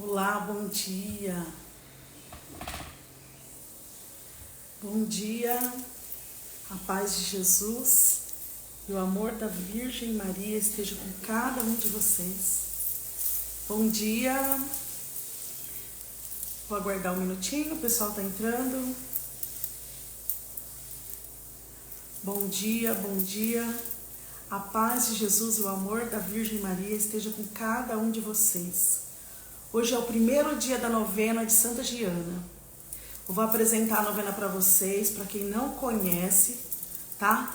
Olá, bom dia. Bom dia, a paz de Jesus e o amor da Virgem Maria esteja com cada um de vocês. Bom dia. Vou aguardar um minutinho, o pessoal está entrando. Bom dia, bom dia. A paz de Jesus e o amor da Virgem Maria esteja com cada um de vocês. Hoje é o primeiro dia da novena de Santa Giana. Eu vou apresentar a novena para vocês, para quem não conhece, tá?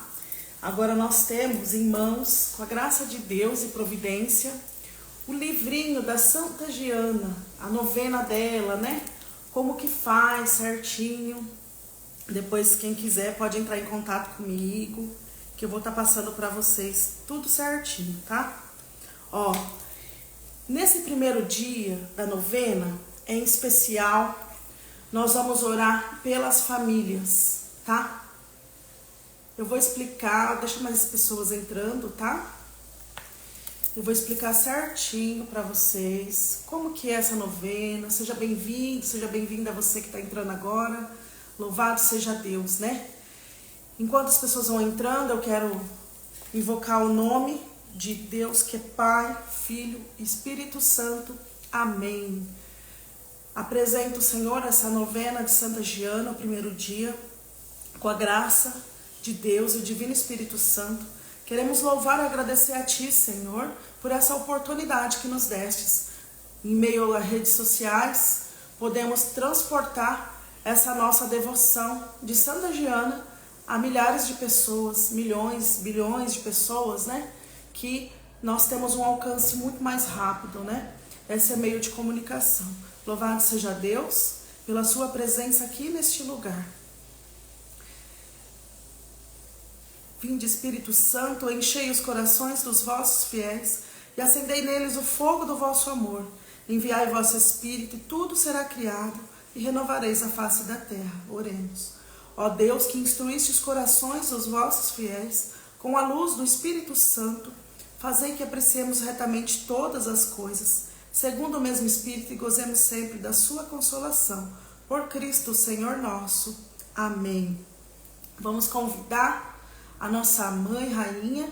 Agora nós temos em mãos, com a graça de Deus e providência, o livrinho da Santa Giana, a novena dela, né? Como que faz certinho. Depois, quem quiser, pode entrar em contato comigo, que eu vou estar passando para vocês tudo certinho, tá? Ó, nesse primeiro dia da novena, em especial, nós vamos orar pelas famílias, tá? Eu vou explicar, deixa mais pessoas entrando, tá? Eu vou explicar certinho para vocês como que é essa novena. Seja bem-vindo, seja bem-vinda você que está entrando agora. Louvado seja Deus, né? Enquanto as pessoas vão entrando, eu quero invocar o nome de Deus, que é Pai, Filho e Espírito Santo. Amém. Apresento, Senhor, essa novena de Santa Giana, o primeiro dia, com a graça de Deus e o Divino Espírito Santo. Queremos louvar e agradecer a Ti, Senhor, por essa oportunidade que nos destes. Em meio às redes sociais, podemos transportar essa nossa devoção de Santa Giana a milhares de pessoas, milhões, bilhões de pessoas, né? Que nós temos um alcance muito mais rápido, né? Esse é meio de comunicação. Louvado seja Deus pela sua presença aqui neste lugar. Vinde, Espírito Santo, enchei os corações dos vossos fiéis e acendei neles o fogo do vosso amor. Enviai vosso Espírito e tudo será criado e renovareis a face da terra. Oremos. Ó Deus, que instruíste os corações dos vossos fiéis com a luz do Espírito Santo, fazei que apreciemos retamente todas as coisas, segundo o mesmo Espírito, e gozemos sempre da sua consolação. Por Cristo, Senhor nosso. Amém. Vamos convidar a nossa Mãe Rainha.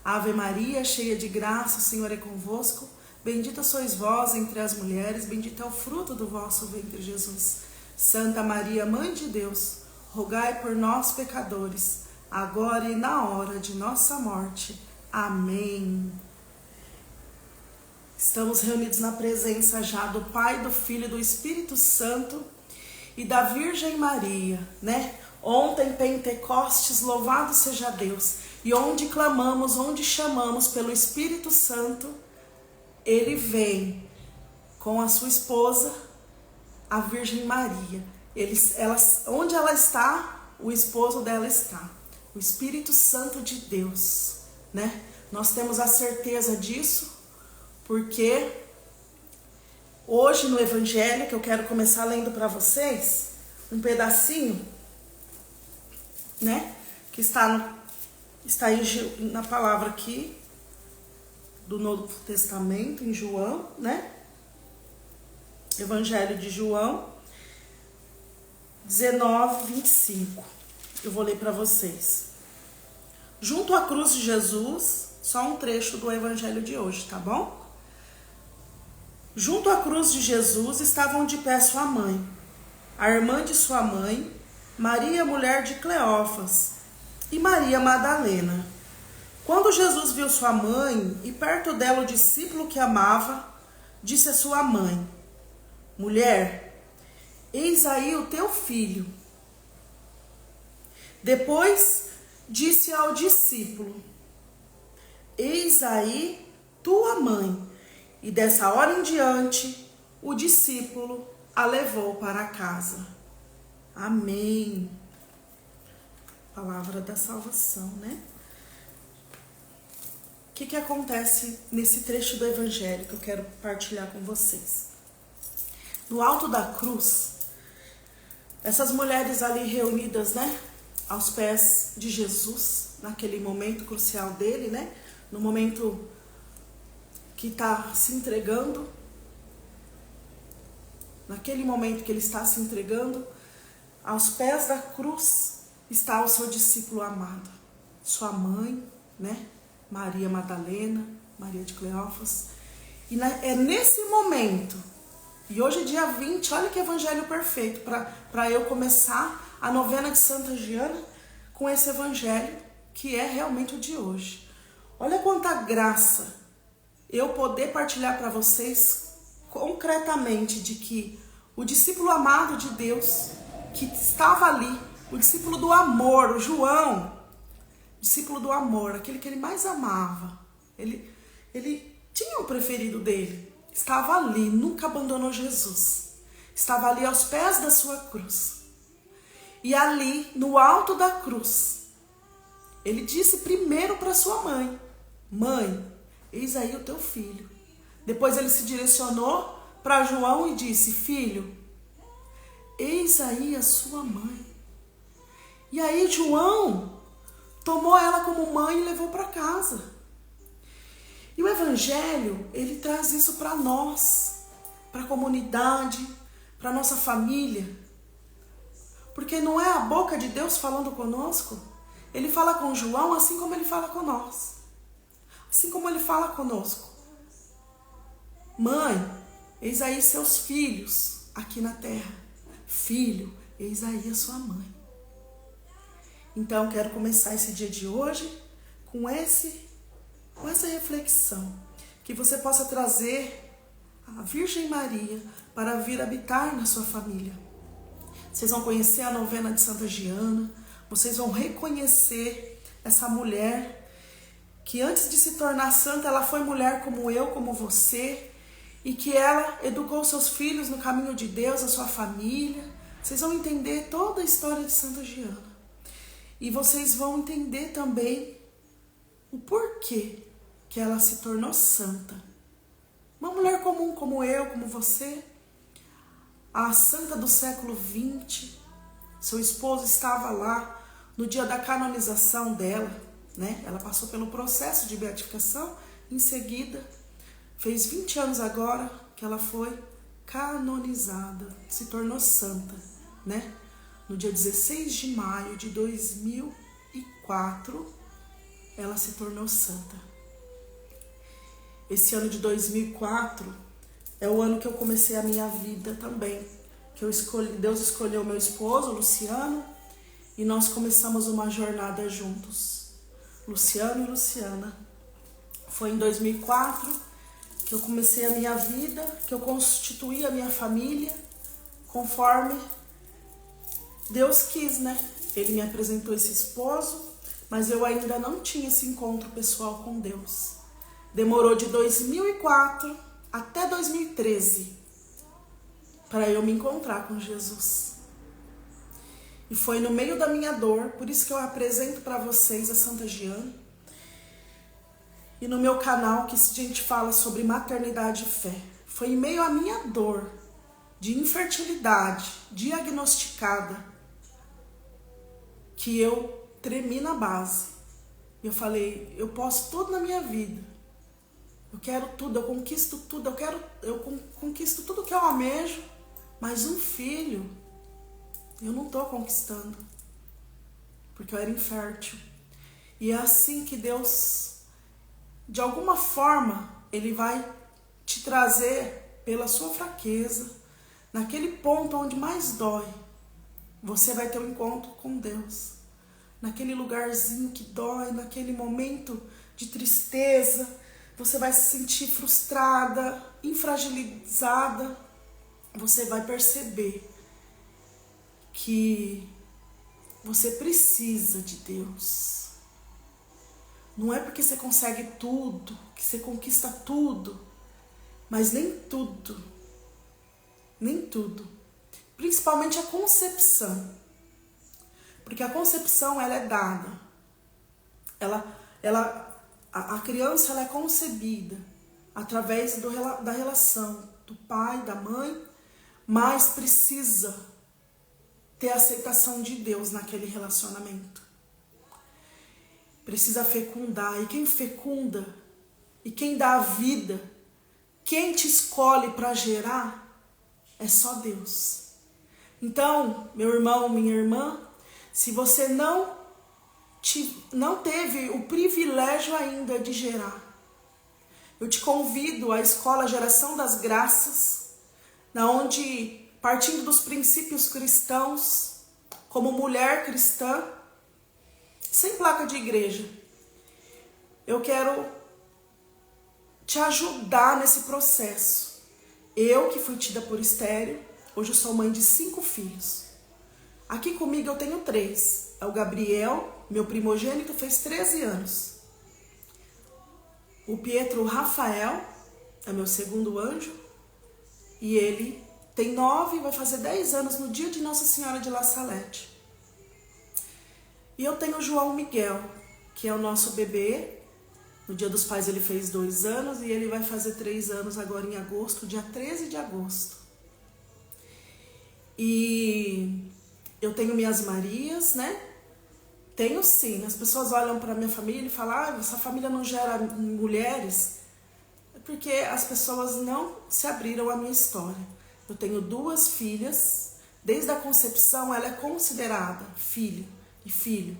Ave Maria, cheia de graça, o Senhor é convosco. Bendita sois vós entre as mulheres, bendito é o fruto do vosso ventre, Jesus. Santa Maria, Mãe de Deus, rogai por nós, pecadores, agora e na hora de nossa morte. Amém. Estamos reunidos na presença já do Pai, do Filho e do Espírito Santo e da Virgem Maria, né? Ontem, Pentecostes, louvado seja Deus. E onde clamamos, onde chamamos pelo Espírito Santo, Ele vem com a sua esposa, a Virgem Maria. Onde ela está, o esposo dela está. O Espírito Santo de Deus, né? Nós temos a certeza disso, porque hoje no Evangelho, que eu quero começar lendo para vocês, um pedacinho, né? Que está na palavra aqui, do Novo Testamento, em João, né? Evangelho de João 19, 25. Eu vou ler para vocês. Junto à cruz de Jesus, só um trecho do Evangelho de hoje, tá bom? Junto à cruz de Jesus estavam de pé sua mãe, a irmã de sua mãe, Maria, mulher de Cleófas, e Maria Madalena. Quando Jesus viu sua mãe e perto dela o discípulo que amava, disse a sua mãe: Mulher, eis aí o teu filho. Depois disse ao discípulo: Eis aí tua mãe. E dessa hora em diante, o discípulo a levou para casa. Amém. Palavra da salvação, né? O que acontece nesse trecho do Evangelho que eu quero partilhar com vocês? No alto da cruz, essas mulheres ali reunidas, né, aos pés de Jesus, naquele momento crucial dele, né, no momento que está se entregando, naquele momento que ele está se entregando, aos pés da cruz está o seu discípulo amado, sua mãe, né? Maria Madalena, Maria de Cleófas. E é nesse momento, e hoje é dia 20, olha que evangelho perfeito para eu começar a novena de Santa Giana com esse evangelho que é realmente o de hoje. Olha quanta graça eu poder partilhar para vocês concretamente de que o discípulo amado de Deus, que estava ali, o discípulo do amor, o João, discípulo do amor, aquele que ele mais amava, ele tinha o preferido dele, estava ali, nunca abandonou Jesus, estava ali aos pés da sua cruz. E ali, no alto da cruz, ele disse primeiro para sua mãe: mãe, eis aí o teu filho. Depois ele se direcionou para João e disse: filho, eis aí a sua mãe. E aí João tomou ela como mãe e levou para casa. E o evangelho, ele traz isso para nós, para a comunidade, para a nossa família. Porque não é a boca de Deus falando conosco. Ele fala com João assim como ele fala com nós. Assim como ele fala conosco. Mãe, eis aí seus filhos aqui na terra. Filho, eis aí a sua mãe. Então, quero começar esse dia de hoje com essa reflexão. Que você possa trazer a Virgem Maria para vir habitar na sua família. Vocês vão conhecer a novena de Santa Giana. Vocês vão reconhecer essa mulher que antes de se tornar santa, ela foi mulher como eu, como você. E que ela educou seus filhos no caminho de Deus, a sua família. Vocês vão entender toda a história de Santa Giana. E vocês vão entender também o porquê que ela se tornou santa. Uma mulher comum como eu, como você. A santa do século XX. Seu esposo estava lá no dia da canonização dela, né? Ela passou pelo processo de beatificação. Em seguida, fez 20 anos agora que ela foi canonizada. Se tornou santa, né? No dia 16 de maio de 2004, ela se tornou santa. Esse ano de 2004 é o ano que eu comecei a minha vida também. Que Deus escolheu meu esposo, Luciano, e nós começamos uma jornada juntos. Luciano e Luciana. Foi em 2004 que eu comecei a minha vida, que eu constituí a minha família, conforme Deus quis, né? Ele me apresentou esse esposo, mas eu ainda não tinha esse encontro pessoal com Deus. Demorou de 2004 até 2013 para eu me encontrar com Jesus. E foi no meio da minha dor, por isso que eu apresento para vocês a Santa Giana. E no meu canal que a gente fala sobre maternidade e fé. Foi em meio à minha dor de infertilidade diagnosticada que eu tremi na base. Eu falei, eu posso tudo na minha vida. Eu quero tudo, eu conquisto tudo, eu conquisto tudo que eu almejo, mas um filho eu não estou conquistando, porque eu era infértil. E é assim que Deus, de alguma forma, Ele vai te trazer pela sua fraqueza, naquele ponto onde mais dói, você vai ter um encontro com Deus. Naquele lugarzinho que dói, naquele momento de tristeza, você vai se sentir frustrada, infragilizada. Você vai perceber que você precisa de Deus. Não é porque você consegue tudo, que você conquista tudo, mas nem tudo. Principalmente a concepção. Porque a concepção, ela é dada. A criança, ela é concebida através da relação do pai, da mãe, mas precisa ter a aceitação de Deus naquele relacionamento. Precisa fecundar. E quem fecunda, e quem dá a vida, quem te escolhe para gerar, É só Deus. Então, meu irmão, minha irmã, se você não teve o privilégio ainda de gerar, eu te convido à Escola Geração das Graças, na onde, partindo dos princípios cristãos, como mulher cristã, sem placa de igreja, eu quero te ajudar nesse processo. Eu, que fui tida por estéril, hoje eu sou mãe de 5 filhos. Aqui comigo eu tenho 3. É o Gabriel, meu primogênito, fez 13 anos. O Pietro Rafael é meu segundo anjo. E ele tem 9 e vai fazer 10 anos no dia de Nossa Senhora de La Salete. E eu tenho o João Miguel, que é o nosso bebê. No Dia dos Pais ele fez 2 anos e ele vai fazer 3 anos agora em agosto, dia 13 de agosto. E eu tenho minhas Marias, né? Tenho sim. As pessoas olham para minha família e falam: essa família não gera mulheres. É porque as pessoas não se abriram à minha história. Eu tenho 2 filhas. Desde a concepção ela é considerada filha e filho.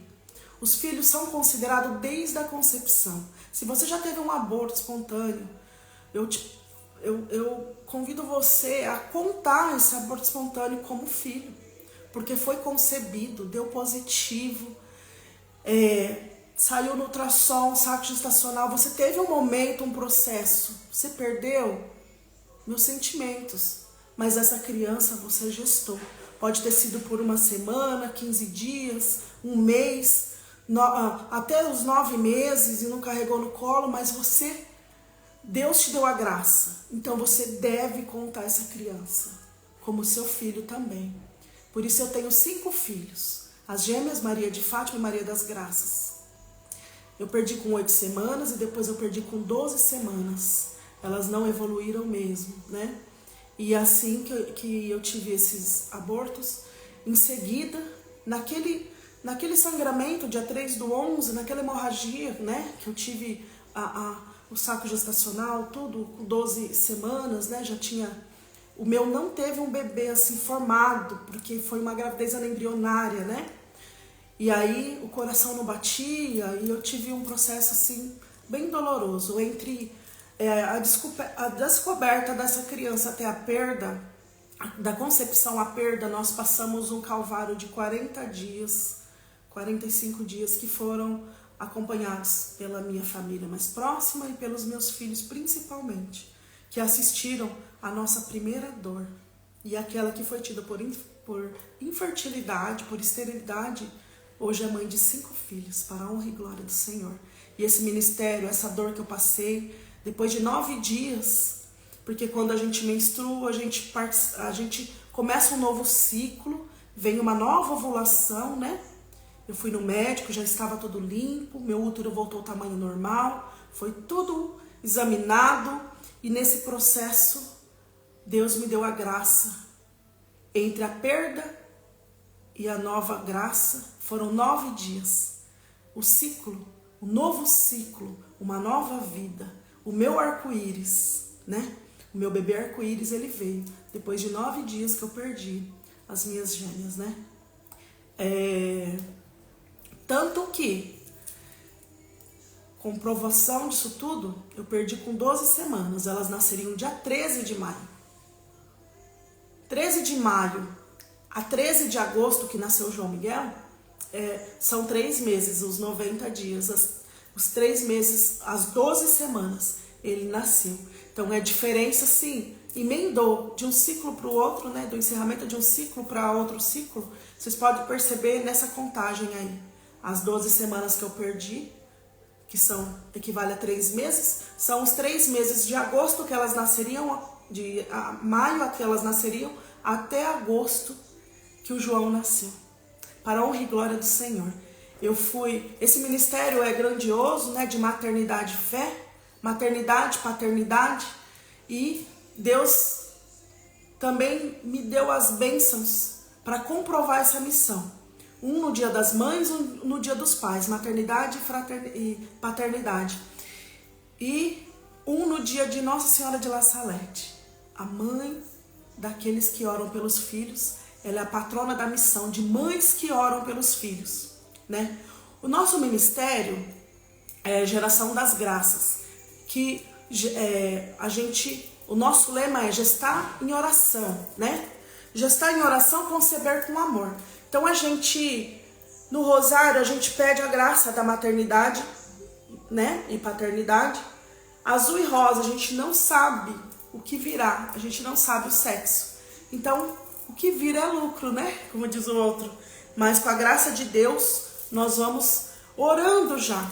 Os filhos são considerados desde a concepção. Se você já teve um aborto espontâneo, eu convido você a contar esse aborto espontâneo como filho. Porque foi concebido, deu positivo, saiu no ultrassom, saco gestacional. Você teve um momento, um processo. Você perdeu meus sentimentos. Mas essa criança você gestou. Pode ter sido por 1 semana, 15 dias, 1 mês, até os 9 meses e não carregou no colo, mas Deus te deu a graça. Então você deve contar essa criança como seu filho também. Por isso eu tenho 5 filhos. As gêmeas Maria de Fátima e Maria das Graças. Eu perdi com 8 semanas e depois eu perdi com 12 semanas. Elas não evoluíram mesmo, né? E assim que eu tive esses abortos, em seguida, naquele sangramento, dia 3/11, naquela hemorragia, né? Que eu tive o saco gestacional, tudo com 12 semanas, né? Já tinha... O meu não teve um bebê assim formado, porque foi uma gravidez embrionária, né? E aí o coração não batia e eu tive um processo assim bem doloroso. Entre a descoberta dessa criança até a perda, da concepção à perda, nós passamos um calvário de 40 dias, 45 dias, que foram acompanhados pela minha família mais próxima e pelos meus filhos principalmente, que assistiram a nossa primeira dor. E aquela que foi tida por infertilidade, por esterilidade, hoje é mãe de 5 filhos, para a honra e glória do Senhor. E esse ministério, essa dor que eu passei, depois de 9 dias, porque quando a gente menstrua, a gente começa um novo ciclo, vem uma nova ovulação, né? Eu fui no médico, já estava tudo limpo, meu útero voltou ao tamanho normal, foi tudo examinado, e nesse processo Deus me deu a graça. Entre a perda e a nova graça foram 9 dias. O ciclo, o novo ciclo, uma nova vida, o meu arco-íris, né? O meu bebê arco-íris, ele veio depois de 9 dias que eu perdi as minhas gêmeas, né? Tanto que, comprovação disso tudo, eu perdi com 12 semanas. Elas nasceriam dia 13 de maio. 13 de maio a 13 de agosto, que nasceu o João Miguel, são 3 meses, os 90 dias, os 3 meses, as 12 semanas, ele nasceu. Então é diferença, sim, emendou de um ciclo para o outro, né? Do encerramento de um ciclo para outro ciclo. Vocês podem perceber nessa contagem aí. As 12 semanas que eu perdi, que equivale a 3 meses, são os 3 meses de agosto que elas nasceriam, de maio a que elas nasceriam, até agosto que o João nasceu. Para a honra e glória do Senhor. Esse ministério é grandioso, né? De maternidade e fé, maternidade, paternidade, e Deus também me deu as bênçãos para comprovar essa missão. Um no Dia das Mães, um no Dia dos Pais, maternidade e paternidade. E um no dia de Nossa Senhora de La Salete, a mãe daqueles que oram pelos filhos. Ela é a patrona da missão de mães que oram pelos filhos, né? O nosso ministério é Geração das Graças, que o nosso lema é gestar em oração, né? Gestar em oração, conceber com amor. Então no rosário, a gente pede a graça da maternidade, né? E paternidade. Azul e rosa, a gente não sabe o que virá, a gente não sabe o sexo. Então, o que vira é lucro, né? Como diz o outro. Mas com a graça de Deus, nós vamos orando já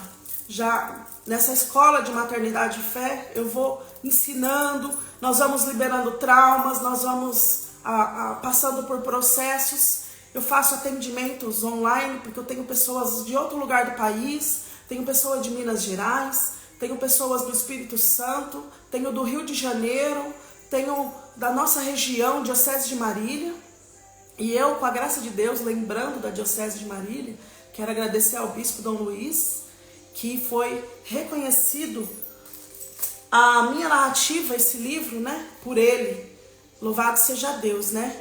nessa escola de maternidade e fé, eu vou ensinando, nós vamos liberando traumas, nós vamos passando por processos. Eu faço atendimentos online, porque eu tenho pessoas de outro lugar do país, tenho pessoas de Minas Gerais, tenho pessoas do Espírito Santo, tenho do Rio de Janeiro, tenho da nossa região, Diocese de Marília. E eu, com a graça de Deus, lembrando da Diocese de Marília, quero agradecer ao Bispo Dom Luiz, que foi reconhecido a minha narrativa, esse livro, né, por ele. Louvado seja Deus, né?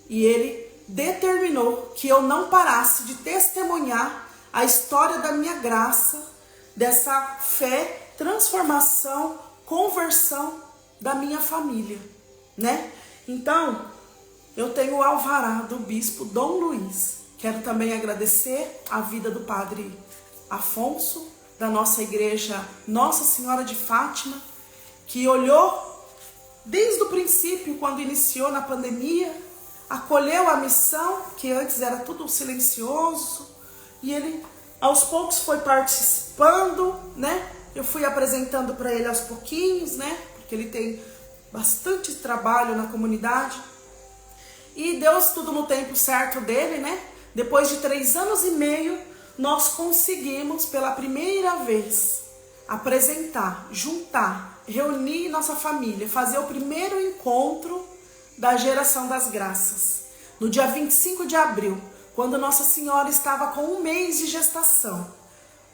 E ele determinou que eu não parasse de testemunhar a história da minha graça, dessa fé, transformação, conversão da minha família, né? Então, eu tenho o alvará do Bispo Dom Luiz. Quero também agradecer a vida do Padre Afonso, da nossa igreja Nossa Senhora de Fátima, que olhou desde o princípio, quando iniciou na pandemia, acolheu a missão, que antes era tudo silencioso, e ele aos poucos foi participando, né? Eu fui apresentando para ele aos pouquinhos, né? Porque ele tem bastante trabalho na comunidade. E Deus, tudo no tempo certo dele, né? Depois de 3 anos e meio, nós conseguimos pela primeira vez apresentar, juntar, reunir nossa família, fazer o primeiro encontro da Geração das Graças. No dia 25 de abril, quando Nossa Senhora estava com 1 mês de gestação.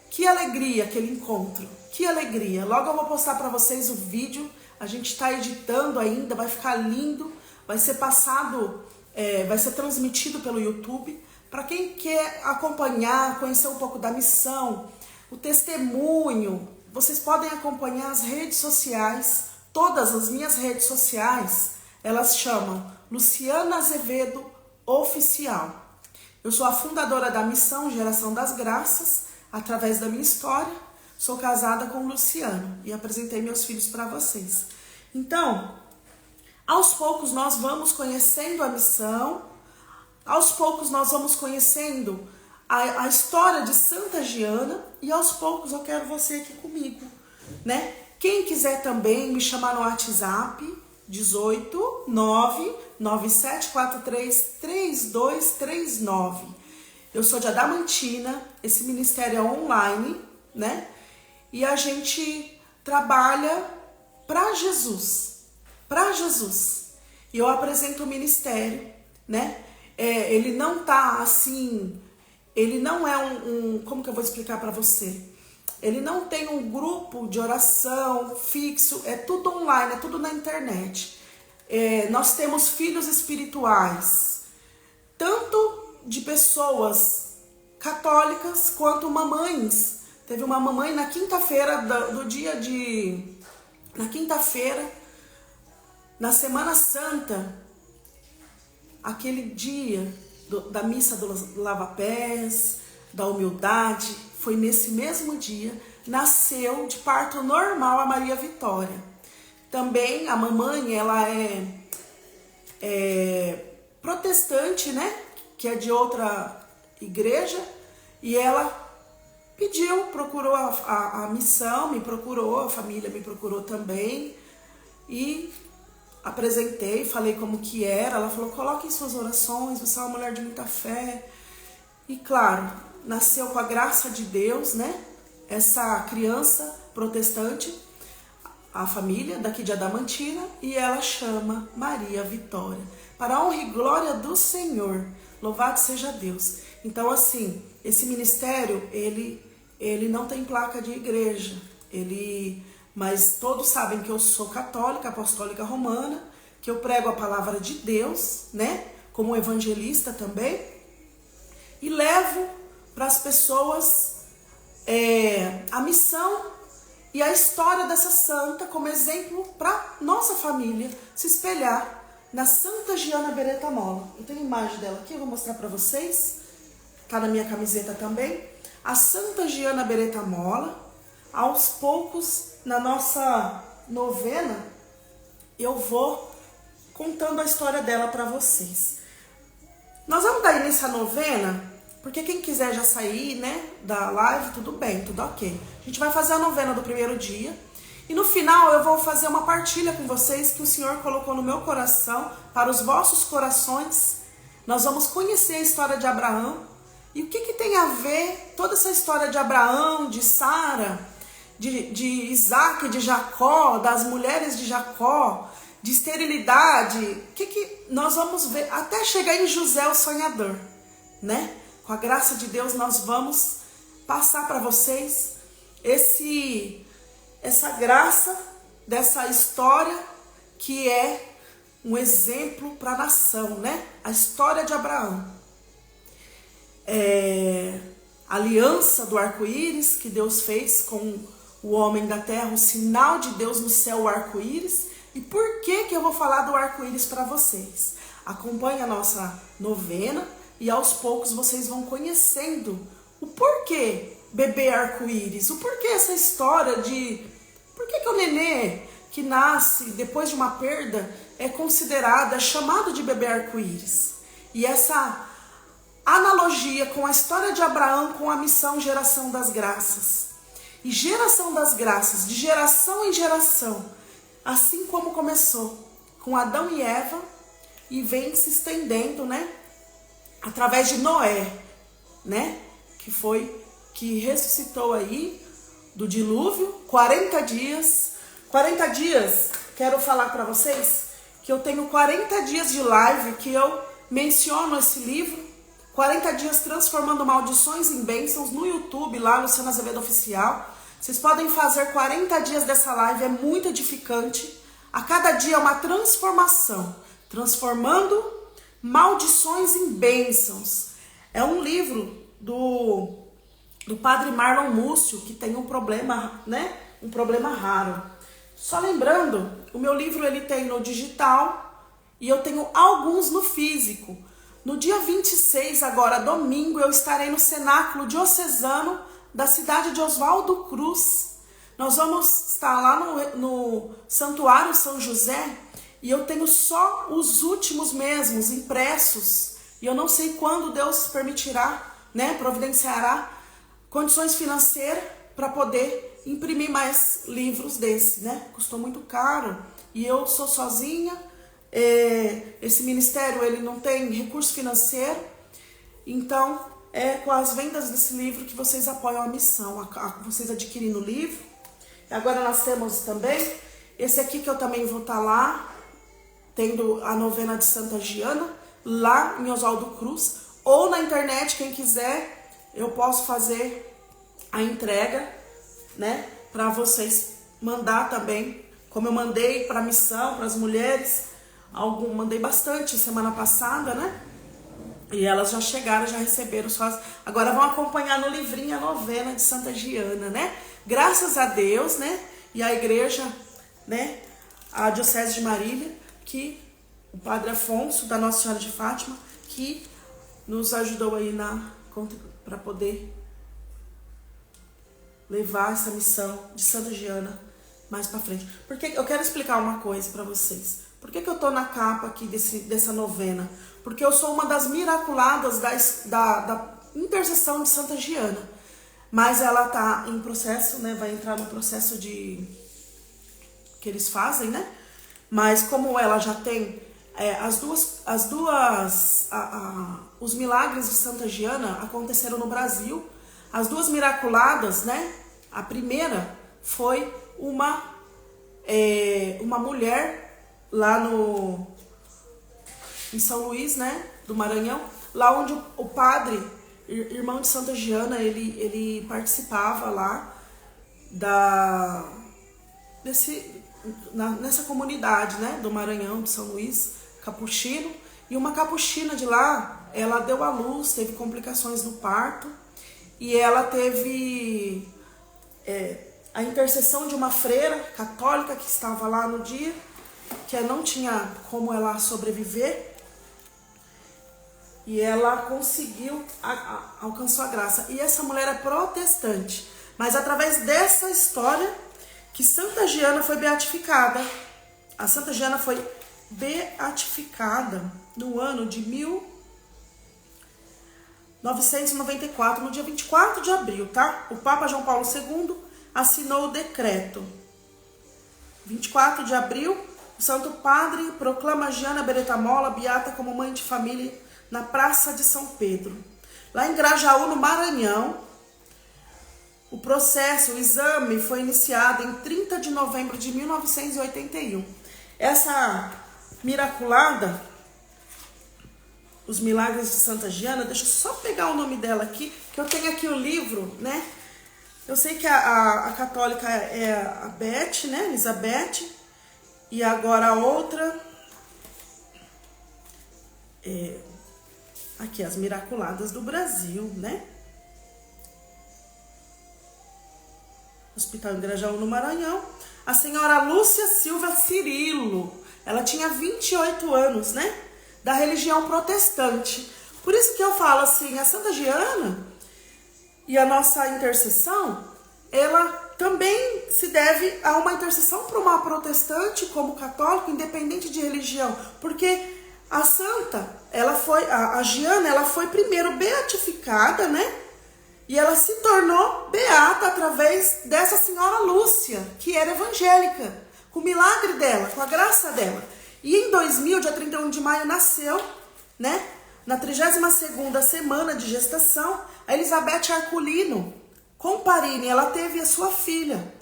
Que alegria aquele encontro, que alegria. Logo eu vou postar para vocês o vídeo, a gente está editando ainda, vai ficar lindo, vai ser passado, vai ser transmitido pelo YouTube. Para quem quer acompanhar, conhecer um pouco da missão, o testemunho, vocês podem acompanhar as redes sociais, todas as minhas redes sociais, elas chamam Luciana Azevedo Oficial. Eu sou a fundadora da missão Geração das Graças, através da minha história, sou casada com o Luciano e apresentei meus filhos para vocês. Então, aos poucos nós vamos conhecendo a missão, aos poucos nós vamos conhecendo a história de Santa Giana e aos poucos eu quero você aqui comigo, né? Quem quiser também me chamar no WhatsApp, 18 99743 3239. Eu sou de Adamantina, esse ministério é online, né? E a gente trabalha para Jesus, para Jesus. E eu apresento o ministério, né? Ele não tá assim, ele não é como que eu vou explicar para você? Ele não tem um grupo de oração fixo, é tudo online, é tudo na internet. Nós temos filhos espirituais, tanto de pessoas católicas quanto mamães. Teve uma mamãe na quinta-feira na quinta-feira, na Semana Santa, aquele dia da missa do lava-pés, da humildade, foi nesse mesmo dia, nasceu de parto normal a Maria Vitória. Também a mamãe, ela é protestante, né? Que é de outra igreja, e ela pediu, procurou a missão, me procurou, a família me procurou também, e apresentei, falei como que era. Ela falou, coloque em suas orações, você é uma mulher de muita fé. E claro, nasceu com a graça de Deus, né? Essa criança protestante, a família daqui de Adamantina, e ela chama Maria Vitória, para a honra e glória do Senhor. Louvado seja Deus. Então, assim, esse ministério, ele não tem placa de igreja, mas todos sabem que eu sou católica, apostólica romana, que eu prego a palavra de Deus, né? Como evangelista também. E levo para as pessoas a missão e a história dessa santa como exemplo para nossa família se espelhar na Santa Giana Beretta Molla. Eu tenho a imagem dela aqui, eu vou mostrar para vocês. Tá na minha camiseta também. A Santa Giana Beretta Molla. Aos poucos, na nossa novena, eu vou contando a história dela para vocês. Nós vamos dar início à novena, porque quem quiser já sair, né, da live, tudo bem, tudo ok. A gente vai fazer a novena do primeiro dia. E no final eu vou fazer uma partilha com vocês que o Senhor colocou no meu coração, para os vossos corações. Nós vamos conhecer a história de Abraão. E o que tem a ver toda essa história de Abraão, de Sara, de Isaac, de Jacó, das mulheres de Jacó, de esterilidade. O que nós vamos ver até chegar em José o sonhador, né? Com a graça de Deus nós vamos passar para vocês essa graça dessa história que é um exemplo para a nação, né? A história de Abraão. A aliança do arco-íris que Deus fez com o homem da terra, o sinal de Deus no céu, o arco-íris. E por que eu vou falar do arco-íris para vocês? Acompanhe a nossa novena e aos poucos vocês vão conhecendo o porquê bebê arco-íris, o porquê essa história de por que o nenê que nasce depois de uma perda é considerado, é chamado de bebê arco-íris. E essa analogia com a história de Abraão com a missão Geração das Graças. E Geração das Graças, de geração em geração, assim como começou com Adão e Eva e vem se estendendo, né, através de Noé, né, que ressuscitou aí do dilúvio, 40 dias, quero falar para vocês que eu tenho 40 dias de live que eu menciono esse livro, 40 dias transformando maldições em bênçãos no YouTube, lá Luciana Azevedo Oficial. Vocês podem fazer 40 dias dessa live, é muito edificante. A cada dia é uma transformação, transformando maldições em bênçãos. É um livro do padre Marlon Múcio, que tem um problema, né? Um problema raro. Só lembrando, o meu livro ele tem no digital e eu tenho alguns no físico. No dia 26, agora domingo, eu estarei no cenáculo diocesano da cidade de Oswaldo Cruz. Nós vamos estar lá no Santuário São José e eu tenho só os últimos mesmos impressos. E eu não sei quando Deus permitirá, né, providenciará condições financeiras para poder imprimir mais livros desse, né? Custou muito caro e eu sou sozinha. Esse ministério ele não tem recurso financeiro, então é com as vendas desse livro que vocês apoiam a missão, vocês adquirindo o livro. Agora nós temos também esse aqui que eu também vou estar lá, tendo a novena de Santa Giana, lá em Oswaldo Cruz, ou na internet, quem quiser, eu posso fazer a entrega, né, para vocês mandar também, como eu mandei para a missão, para as mulheres, mandei bastante semana passada, né? E elas já chegaram, já receberam suas. Agora vão acompanhar no livrinho a novena de Santa Giana, né? Graças a Deus, né? E a igreja, né? A Diocese de Marília, que o Padre Afonso, da Nossa Senhora de Fátima, que nos ajudou aí para poder levar essa missão de Santa Giana mais para frente. Porque eu quero explicar uma coisa para vocês. Por que eu tô na capa aqui dessa novena? Porque eu sou uma das miraculadas da intercessão de Santa Giana. Mas ela tá em processo, né? Vai entrar no processo que eles fazem, né? Mas como ela já tem os milagres de Santa Giana aconteceram no Brasil. As duas miraculadas, né? A primeira foi uma mulher lá em São Luís, né, do Maranhão, lá onde o padre, irmão de Santa Giana, ele participava lá nessa comunidade, né, do Maranhão, de São Luís, capuchino. E uma capuchina de lá, ela deu à luz, teve complicações no parto. E ela teve a intercessão de uma freira católica que estava lá no dia, que não tinha como ela sobreviver. E ela conseguiu, alcançou a graça. E essa mulher é protestante. Mas através dessa história que Santa Giana foi beatificada. A Santa Giana foi beatificada no ano de 1994, no dia 24 de abril, tá? O Papa João Paulo II assinou o decreto. 24 de abril, o Santo Padre proclama Giana Beretta-Molla beata como mãe de família na Praça de São Pedro. Lá em Grajaú, no Maranhão, o exame foi iniciado em 30 de novembro de 1981. Essa miraculada, os milagres de Santa Giana, deixa eu só pegar o nome dela aqui, que eu tenho aqui o livro, né? Eu sei que a católica é a Beth, né? Elizabeth. E agora a outra aqui, as Miraculadas do Brasil, né? Hospital em Grajaú, no Maranhão. A senhora Lúcia Silva Cirilo, ela tinha 28 anos, né? Da religião protestante. Por isso que eu falo assim, a Santa Giana e a nossa intercessão, ela também se deve a uma intercessão para uma protestante como católico, independente de religião. Porque a santa, a Giana, ela foi primeiro beatificada, né? E ela se tornou beata através dessa senhora Lúcia, que era evangélica, com o milagre dela, com a graça dela. E em 2000, dia 31 de maio, nasceu, né? Na 32ª semana de gestação, a Elizabeth Arculino Comparini, ela teve a sua filha.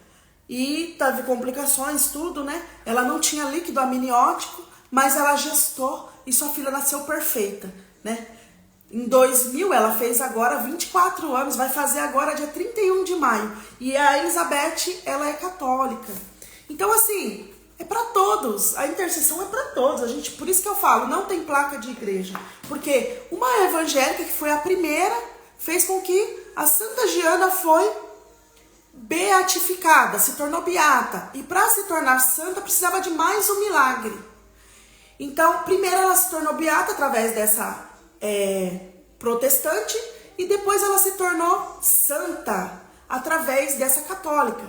E teve complicações, tudo, né? Ela não tinha líquido amniótico, mas ela gestou e sua filha nasceu perfeita, né? Em 2000, ela fez agora 24 anos, vai fazer agora dia 31 de maio. E a Elizabeth, ela é católica. Então, assim, é para todos. A intercessão é para todos. Por isso que eu falo, não tem placa de igreja. Porque uma evangélica, que foi a primeira, fez com que a Santa Giana foi beatificada, se tornou beata. E para se tornar santa, precisava de mais um milagre. Então, primeiro ela se tornou beata através dessa protestante, e depois ela se tornou santa através dessa católica,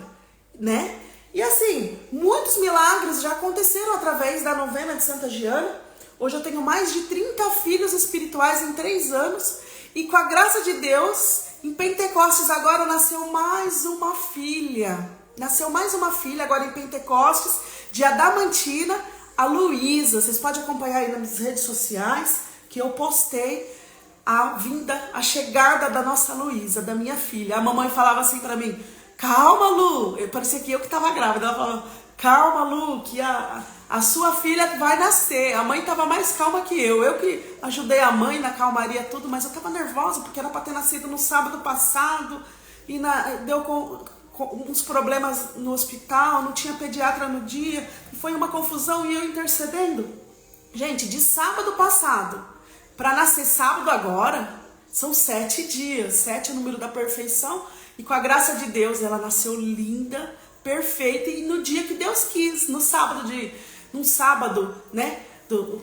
né? E assim, muitos milagres já aconteceram através da novena de Santa Giana. Hoje eu tenho mais de 30 filhos espirituais em 3 anos, e com a graça de Deus, em Pentecostes agora nasceu mais uma filha. Nasceu mais uma filha agora em Pentecostes, de Adamantina, a Luísa. Vocês podem acompanhar aí nas redes sociais, que eu postei a chegada da nossa Luísa, da minha filha. A mamãe falava assim pra mim, calma, Lu. Parecia que eu que tava grávida. Ela falava, calma, Lu, que a sua filha vai nascer. A mãe tava mais calma que eu. Eu que ajudei a mãe na calmaria, tudo, mas eu tava nervosa, porque era pra ter nascido no sábado passado, e deu com uns problemas no hospital, não tinha pediatra no dia, e foi uma confusão, e eu intercedendo. Gente, de sábado passado para nascer sábado agora, são 7 dias. 7 é o número da perfeição. E com a graça de Deus, ela nasceu linda, perfeita. E no dia que Deus quis, num sábado, né,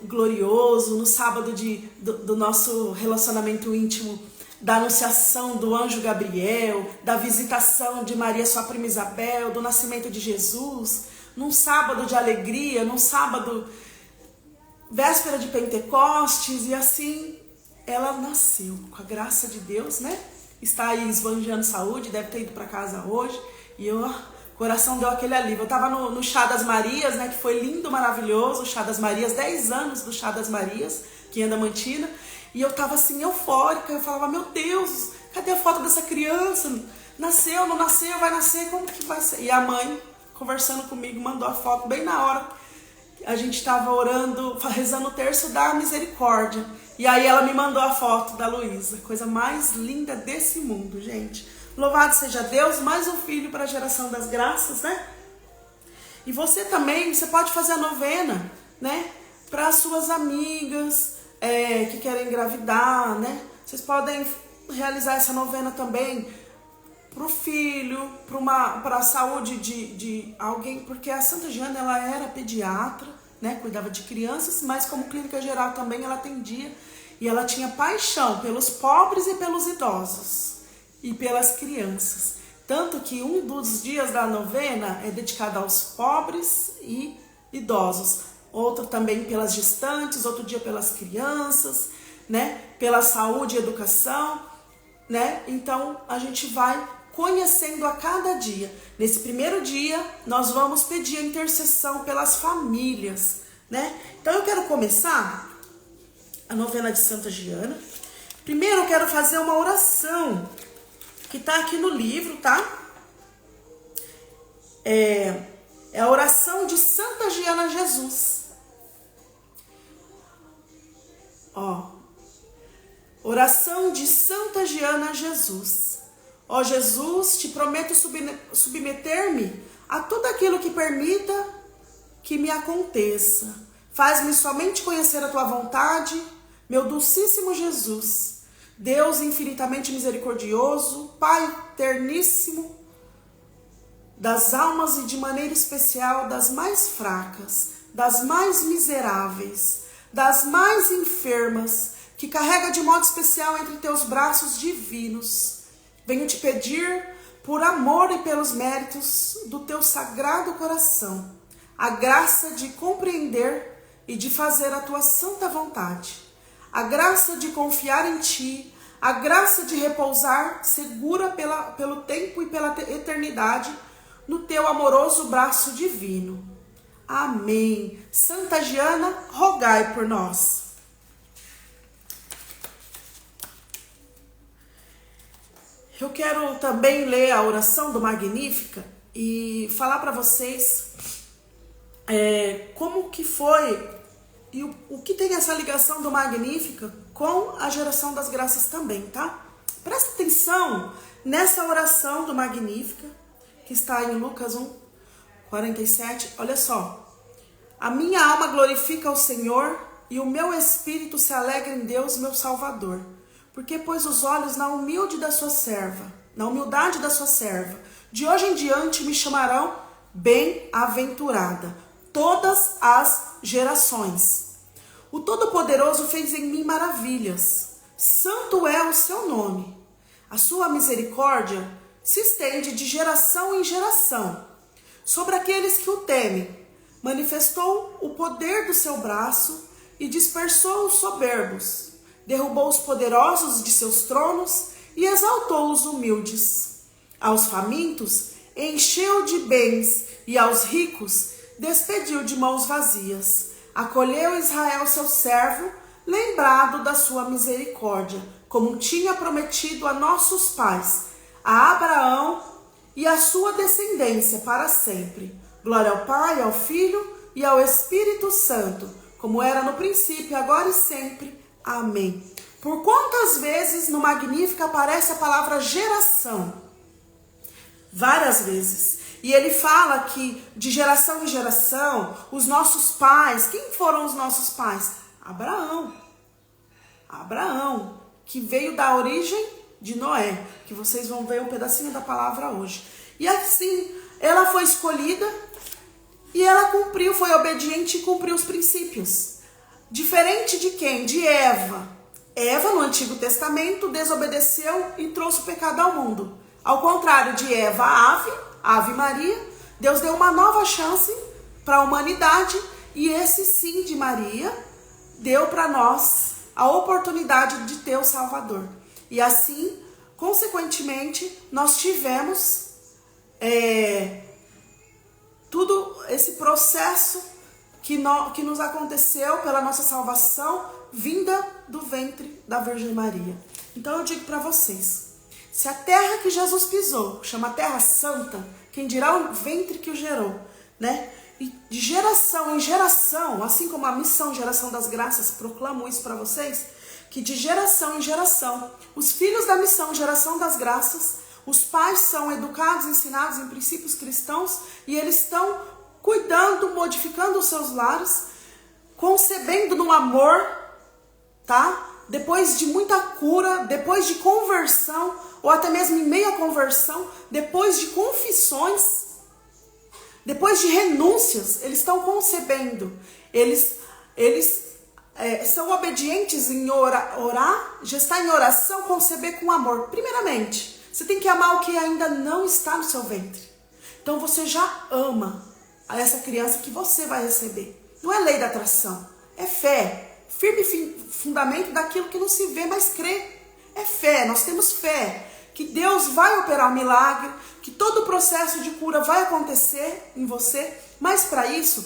glorioso, no sábado do nosso relacionamento íntimo, da anunciação do anjo Gabriel, da visitação de Maria, sua prima Isabel, do nascimento de Jesus, num sábado de alegria, num sábado véspera de Pentecostes, e assim ela nasceu, com a graça de Deus, né? Está aí esbanjando saúde, deve ter ido para casa hoje, e o coração deu aquele alívio. Eu estava no Chá das Marias, né? Que foi lindo, maravilhoso, o Chá das Marias, 10 anos do Chá das Marias, que é Adamantina, e eu estava assim, eufórica. Eu falava, meu Deus, cadê a foto dessa criança? Nasceu, não nasceu, vai nascer, como que vai ser? E a mãe, conversando comigo, mandou a foto bem na hora. A gente estava orando, rezando o terço da misericórdia. E aí ela me mandou a foto da Luísa. Coisa mais linda desse mundo, gente. Louvado seja Deus, mais um filho para a geração das graças, né? E você também, você pode fazer a novena, né? Para suas amigas que querem engravidar, né? Vocês podem realizar essa novena também para o filho, para a saúde de alguém, porque a Santa Giana, ela era pediatra, né? Cuidava de crianças, mas como clínica geral também ela atendia e ela tinha paixão pelos pobres e pelos idosos e pelas crianças. Tanto que um dos dias da novena é dedicado aos pobres e idosos. Outro também pelas gestantes, outro dia pelas crianças, né? Pela saúde e educação, né? Então a gente vai conhecendo a cada dia. Nesse primeiro dia, nós vamos pedir a intercessão pelas famílias, né? Então eu quero começar a novena de Santa Giana. Primeiro eu quero fazer uma oração que tá aqui no livro, tá? É a oração de Santa Giana Jesus. Ó, oração de Santa Giana Jesus. Ó Jesus, te prometo submeter-me a tudo aquilo que permita que me aconteça. Faz-me somente conhecer a tua vontade, meu dulcíssimo Jesus. Deus infinitamente misericordioso, Pai terníssimo das almas e de maneira especial das mais fracas, das mais miseráveis, das mais enfermas, que carrega de modo especial entre teus braços divinos. Venho te pedir, por amor e pelos méritos do teu sagrado coração, a graça de compreender e de fazer a tua santa vontade, a graça de confiar em ti, a graça de repousar segura pelo tempo e pela eternidade no teu amoroso braço divino. Amém. Santa Giana, rogai por nós. Eu quero também ler a oração do Magnífica e falar para vocês como que foi e o que tem essa ligação do Magnífica com a geração das graças também, tá? Presta atenção nessa oração do Magnífica, que está em Lucas 1:47. Olha só. A minha alma glorifica ao Senhor e o meu espírito se alegra em Deus, meu Salvador. Porque pôs os olhos na humildade da sua serva. De hoje em diante me chamarão bem-aventurada todas as gerações. O Todo-Poderoso fez em mim maravilhas. Santo é o seu nome. A sua misericórdia se estende de geração em geração sobre aqueles que o temem. Manifestou o poder do seu braço e dispersou os soberbos. Derrubou os poderosos de seus tronos e exaltou os humildes. Aos famintos encheu de bens e aos ricos despediu de mãos vazias. Acolheu Israel seu servo, lembrado da sua misericórdia, como tinha prometido a nossos pais, a Abraão e a sua descendência para sempre. Glória ao Pai, ao Filho e ao Espírito Santo, como era no princípio, agora e sempre. Amém. Por quantas vezes no Magnífica aparece a palavra geração? Várias vezes. E ele fala que de geração em geração, os nossos pais, quem foram os nossos pais? Abraão, que veio da origem de Noé, que vocês vão ver um pedacinho da palavra hoje. E assim, ela foi escolhida e ela foi obediente e cumpriu os princípios. Diferente de quem? De Eva. Eva, no Antigo Testamento, desobedeceu e trouxe o pecado ao mundo. Ao contrário de Eva, Ave Maria, Deus deu uma nova chance para a humanidade e esse sim de Maria deu para nós a oportunidade de ter o Salvador. E assim, consequentemente, nós tivemos tudo esse processo que nos aconteceu pela nossa salvação, vinda do ventre da Virgem Maria. Então eu digo para vocês, se a terra que Jesus pisou chama Terra Santa, quem dirá o ventre que o gerou, né? E de geração em geração, assim como a missão Geração das Graças, proclamo isso para vocês, que de geração em geração, os filhos da missão Geração das Graças, os pais são educados, ensinados em princípios cristãos e eles estão cuidando, modificando os seus lares, concebendo no amor, tá? Depois de muita cura, depois de conversão, ou até mesmo em meio à conversão, depois de confissões, depois de renúncias, eles estão concebendo. Eles são obedientes em orar, gestar em oração, conceber com amor. Primeiramente, você tem que amar o que ainda não está no seu ventre. Então você já ama a essa criança que você vai receber. Não é lei da atração, é fé. Firme fundamento daquilo que não se vê, mas crê. É fé, nós temos fé que Deus vai operar um milagre, que todo o processo de cura vai acontecer em você. Mas para isso,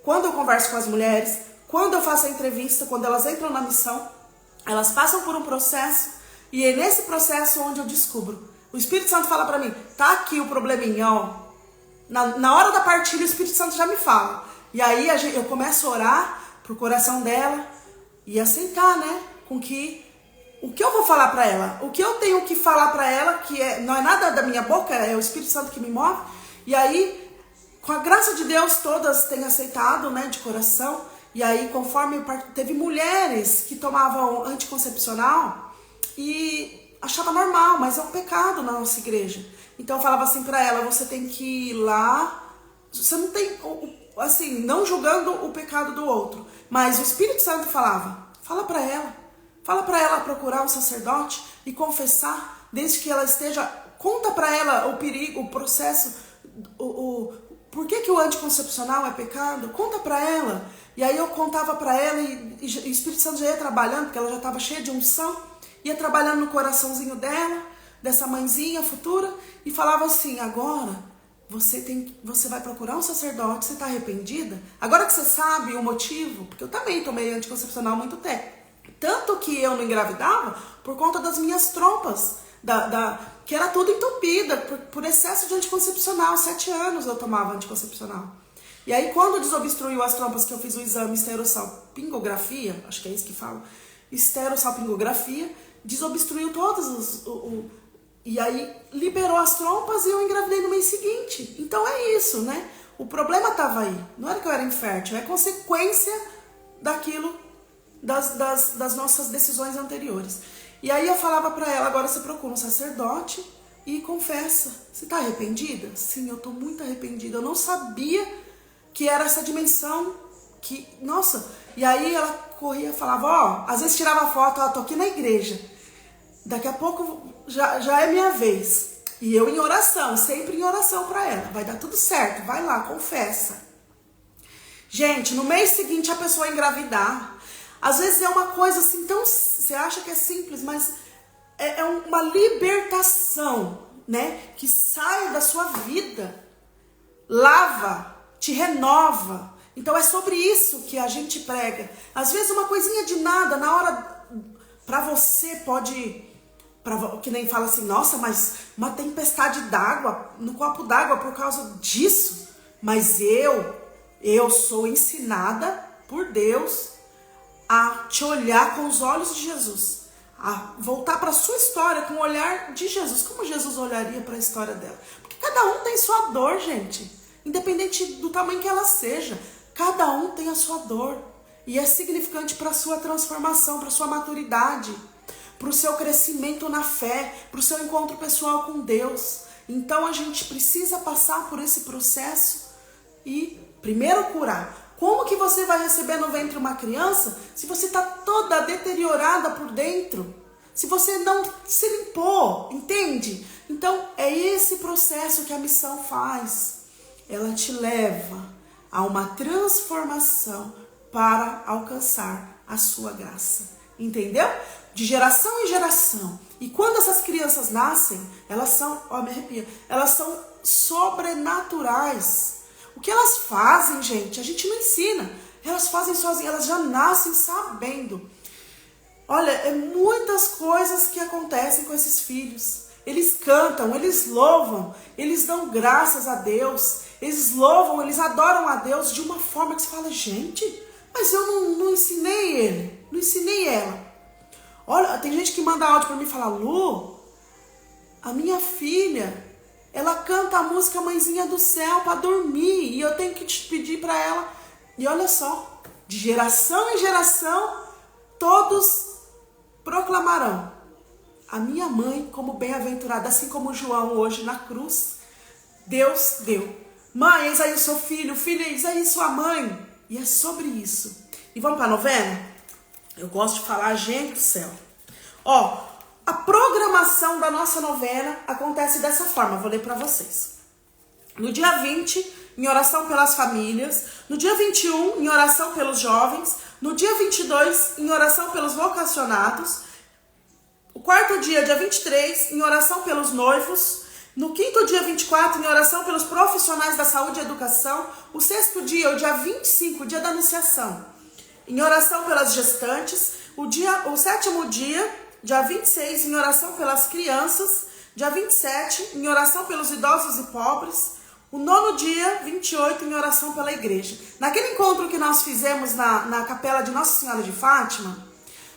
quando eu converso com as mulheres, quando eu faço a entrevista, quando elas entram na missão, elas passam por um processo, e é nesse processo onde eu descubro. O Espírito Santo fala para mim, tá aqui o probleminha, ó. Na hora da partilha, o Espírito Santo já me fala. E aí eu começo a orar pro coração dela e aceitar, né? Com que o que eu vou falar para ela, o que eu tenho que falar para ela, que não é nada da minha boca, é o Espírito Santo que me move. E aí, com a graça de Deus, todas têm aceitado, né, de coração. E aí, conforme teve mulheres que tomavam anticoncepcional e achava normal, mas é um pecado na nossa igreja. Então eu falava assim para ela, você tem que ir lá, você não tem, assim, não julgando o pecado do outro, mas o Espírito Santo falava, fala para ela procurar um sacerdote e confessar, desde que ela esteja, conta para ela o perigo, o processo, por que o anticoncepcional é pecado, conta para ela. E aí eu contava para ela e o Espírito Santo já ia trabalhando, porque ela já estava cheia de unção, ia trabalhando no coraçãozinho dela, dessa mãezinha futura, e falava assim, agora você vai procurar um sacerdote, você está arrependida? Agora que você sabe o motivo, porque eu também tomei anticoncepcional há muito tempo, tanto que eu não engravidava por conta das minhas trompas, que era tudo entupida, por excesso de anticoncepcional, 7 anos eu tomava anticoncepcional. E aí quando desobstruiu as trompas, que eu fiz o exame esterossalpingografia, acho que é isso que fala, esterossalpingografia, desobstruiu todos e aí liberou as trompas e eu engravidei no mês seguinte. Então é isso, né? O problema estava aí. Não era que eu era infértil, é consequência daquilo, das nossas decisões anteriores. E aí eu falava para ela, agora você procura um sacerdote e confessa. Você está arrependida? Sim, eu estou muito arrependida. Eu não sabia que era essa dimensão que, nossa. E aí ela corria e falava, ó, às vezes tirava foto, ó, tô aqui na igreja. Daqui a pouco já é minha vez. E eu em oração, sempre em oração para ela. Vai dar tudo certo, vai lá, confessa. Gente, no mês seguinte a pessoa engravidar. Às vezes é uma coisa assim, tão, você acha que é simples, mas é uma libertação, né? Que sai da sua vida, lava, te renova. Então é sobre isso que a gente prega. Às vezes uma coisinha de nada, na hora, pra você pode, que nem fala assim, nossa, mas uma tempestade d'água, no copo d'água por causa disso. Mas eu sou ensinada por Deus a te olhar com os olhos de Jesus, a voltar para a sua história com o olhar de Jesus. Como Jesus olharia para a história dela? Porque cada um tem sua dor, gente, independente do tamanho que ela seja, cada um tem a sua dor e é significante para a sua transformação, para a sua maturidade, para o seu crescimento na fé, para o seu encontro pessoal com Deus. Então a gente precisa passar por esse processo e primeiro curar. Como que você vai receber no ventre uma criança se você está toda deteriorada por dentro? Se você não se limpou, entende? Então é esse processo que a missão faz. Ela te leva a uma transformação para alcançar a sua graça. Entendeu? De geração em geração. E quando essas crianças nascem, elas são, ó, me arrepia, elas são sobrenaturais. O que elas fazem, gente, a gente não ensina. Elas fazem sozinhas, elas já nascem sabendo. Olha, é muitas coisas que acontecem com esses filhos. Eles cantam, eles louvam, eles dão graças a Deus, eles louvam, eles adoram a Deus de uma forma que você fala, gente, mas eu não ensinei ele, não ensinei ela. Olha, tem gente que manda áudio para mim e fala, Lu, a minha filha, ela canta a música Mãezinha do Céu para dormir. E eu tenho que te pedir para ela. E olha só, de geração em geração, todos proclamarão a minha mãe como bem-aventurada, assim como João hoje na cruz. Deus deu. Mãe, eis aí o seu filho, filho, eis aí sua mãe. E é sobre isso. E vamos para a novena? Eu gosto de falar, gente do céu. Ó, a programação da nossa novena acontece dessa forma, vou ler para vocês. No dia 20, em oração pelas famílias. No dia 21, em oração pelos jovens. No dia 22, em oração pelos vocacionados. O quarto dia, dia 23, em oração pelos noivos. No quinto dia, 24, em oração pelos profissionais da saúde e educação. O sexto dia, o dia 25, o dia da anunciação, em oração pelas gestantes. O sétimo dia, dia 26, em oração pelas crianças. Dia 27, em oração pelos idosos e pobres. O nono dia, 28, em oração pela igreja. Naquele encontro que nós fizemos na capela de Nossa Senhora de Fátima,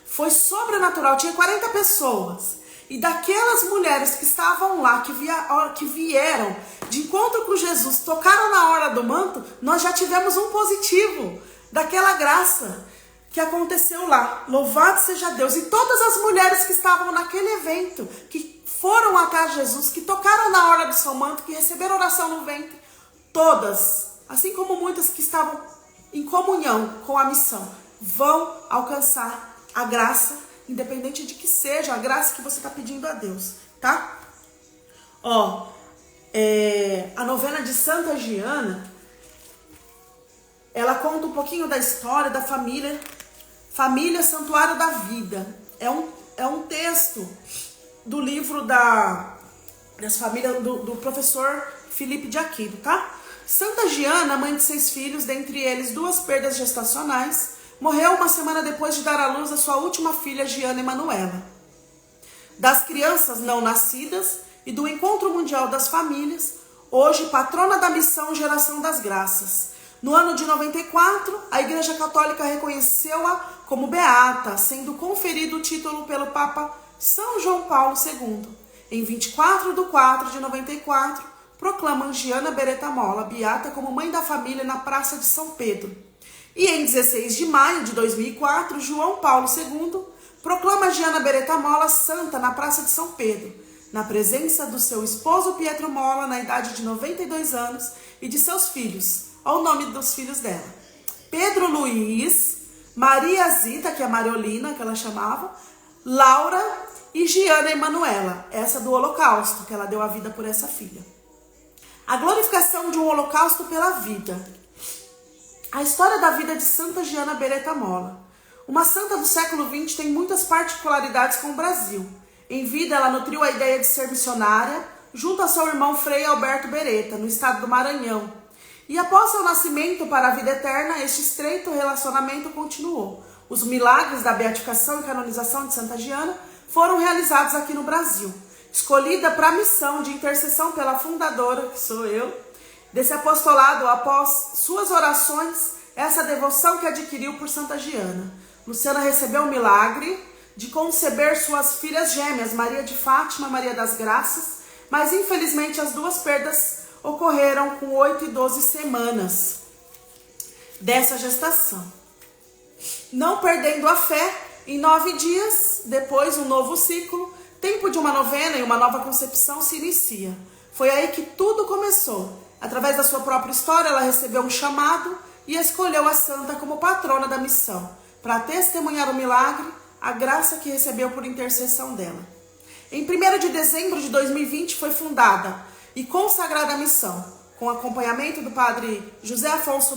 foi sobrenatural, tinha 40 pessoas. E daquelas mulheres que estavam lá, que vieram de encontro com Jesus, tocaram na hora do manto, nós já tivemos um positivo daquela graça que aconteceu lá. Louvado seja Deus. E todas as mulheres que estavam naquele evento, que foram até Jesus, que tocaram na hora do seu manto, que receberam oração no ventre, todas, assim como muitas que estavam em comunhão com a missão, vão alcançar a graça, independente de que seja a graça que você está pedindo a Deus, tá? Ó, a novena de Santa Giana, ela conta um pouquinho da história da família Santuário da Vida. É um texto do livro das famílias do professor Felipe de Aquino, tá? Santa Giana, mãe de 6 filhos, dentre eles 2 perdas gestacionais, morreu uma semana depois de dar à luz a sua última filha, Giana Emanuela. Das crianças não nascidas e do Encontro Mundial das Famílias, hoje patrona da missão Geração das Graças. No ano de 94, a Igreja Católica reconheceu-a como beata, sendo conferido o título pelo Papa São João Paulo II. Em 24 de 4 de 94, proclamam Giana Beretta Molla, beata, como mãe da família na Praça de São Pedro. E em 16 de maio de 2004, João Paulo II proclama Giana Beretta Molla santa na Praça de São Pedro, na presença do seu esposo Pietro Molla, na idade de 92 anos, e de seus filhos. Olha o nome dos filhos dela: Pedro Luiz, Maria Zita, que é Mariolina, que ela chamava, Laura e Giana Emanuela, essa do Holocausto, que ela deu a vida por essa filha. A glorificação de um holocausto pela vida. A história da vida de Santa Giana Beretta Molla. Uma santa do século XX, tem muitas particularidades com o Brasil. Em vida, ela nutriu a ideia de ser missionária, junto a seu irmão Frei Alberto Beretta, no estado do Maranhão. E após seu nascimento para a vida eterna, este estreito relacionamento continuou. Os milagres da beatificação e canonização de Santa Giana foram realizados aqui no Brasil. Escolhida para a missão de intercessão pela fundadora, que sou eu, desse apostolado, após suas orações, essa devoção que adquiriu por Santa Giana. Luciana recebeu o milagre de conceber suas filhas gêmeas, Maria de Fátima e Maria das Graças, mas infelizmente as 2 perdas ocorreram com 8 e 12 semanas dessa gestação. Não perdendo a fé, em 9 dias, depois um novo ciclo, tempo de uma novena e uma nova concepção se inicia. Foi aí que tudo começou. Através da sua própria história, ela recebeu um chamado e escolheu a santa como patrona da missão, para testemunhar o milagre, a graça que recebeu por intercessão dela. Em 1º de dezembro de 2020 foi fundada e consagrada a missão, com acompanhamento do padre José Afonso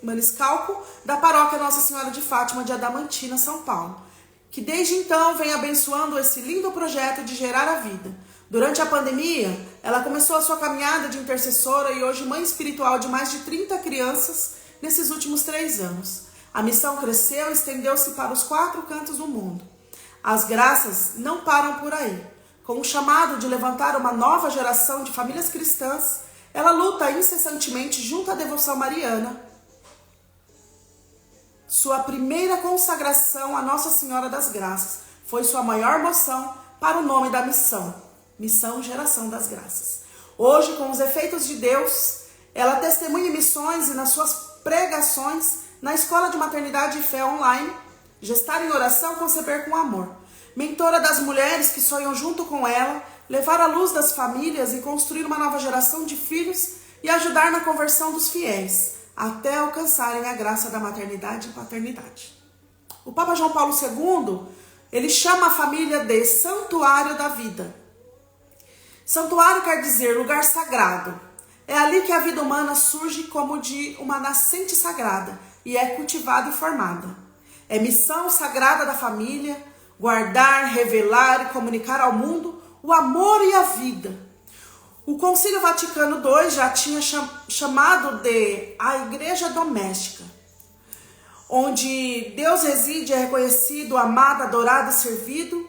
Maniscalco, da paróquia Nossa Senhora de Fátima de Adamantina, São Paulo, que desde então vem abençoando esse lindo projeto de gerar a vida. Durante a pandemia, ela começou a sua caminhada de intercessora e hoje mãe espiritual de mais de 30 crianças nesses últimos 3 anos. A missão cresceu e estendeu-se para os 4 cantos do mundo. As graças não param por aí. Com o chamado de levantar uma nova geração de famílias cristãs, ela luta incessantemente junto à devoção mariana. Sua primeira consagração a Nossa Senhora das Graças foi sua maior moção para o nome da missão. Missão Geração das Graças. Hoje, com os efeitos de Deus, ela testemunha em missões e nas suas pregações na Escola de Maternidade e Fé online, Gestar em Oração, Conceber com Amor. Mentora das mulheres que sonham junto com ela, levar a luz das famílias e construir uma nova geração de filhos e ajudar na conversão dos fiéis, até alcançarem a graça da maternidade e paternidade. O Papa João Paulo II, ele chama a família de santuário da vida. Santuário quer dizer lugar sagrado. É ali que a vida humana surge como de uma nascente sagrada e é cultivada e formada. É missão sagrada da família, guardar, revelar e comunicar ao mundo o amor e a vida. O Concílio Vaticano II já tinha chamado de a Igreja Doméstica, onde Deus reside, é reconhecido, amado, adorado e servido,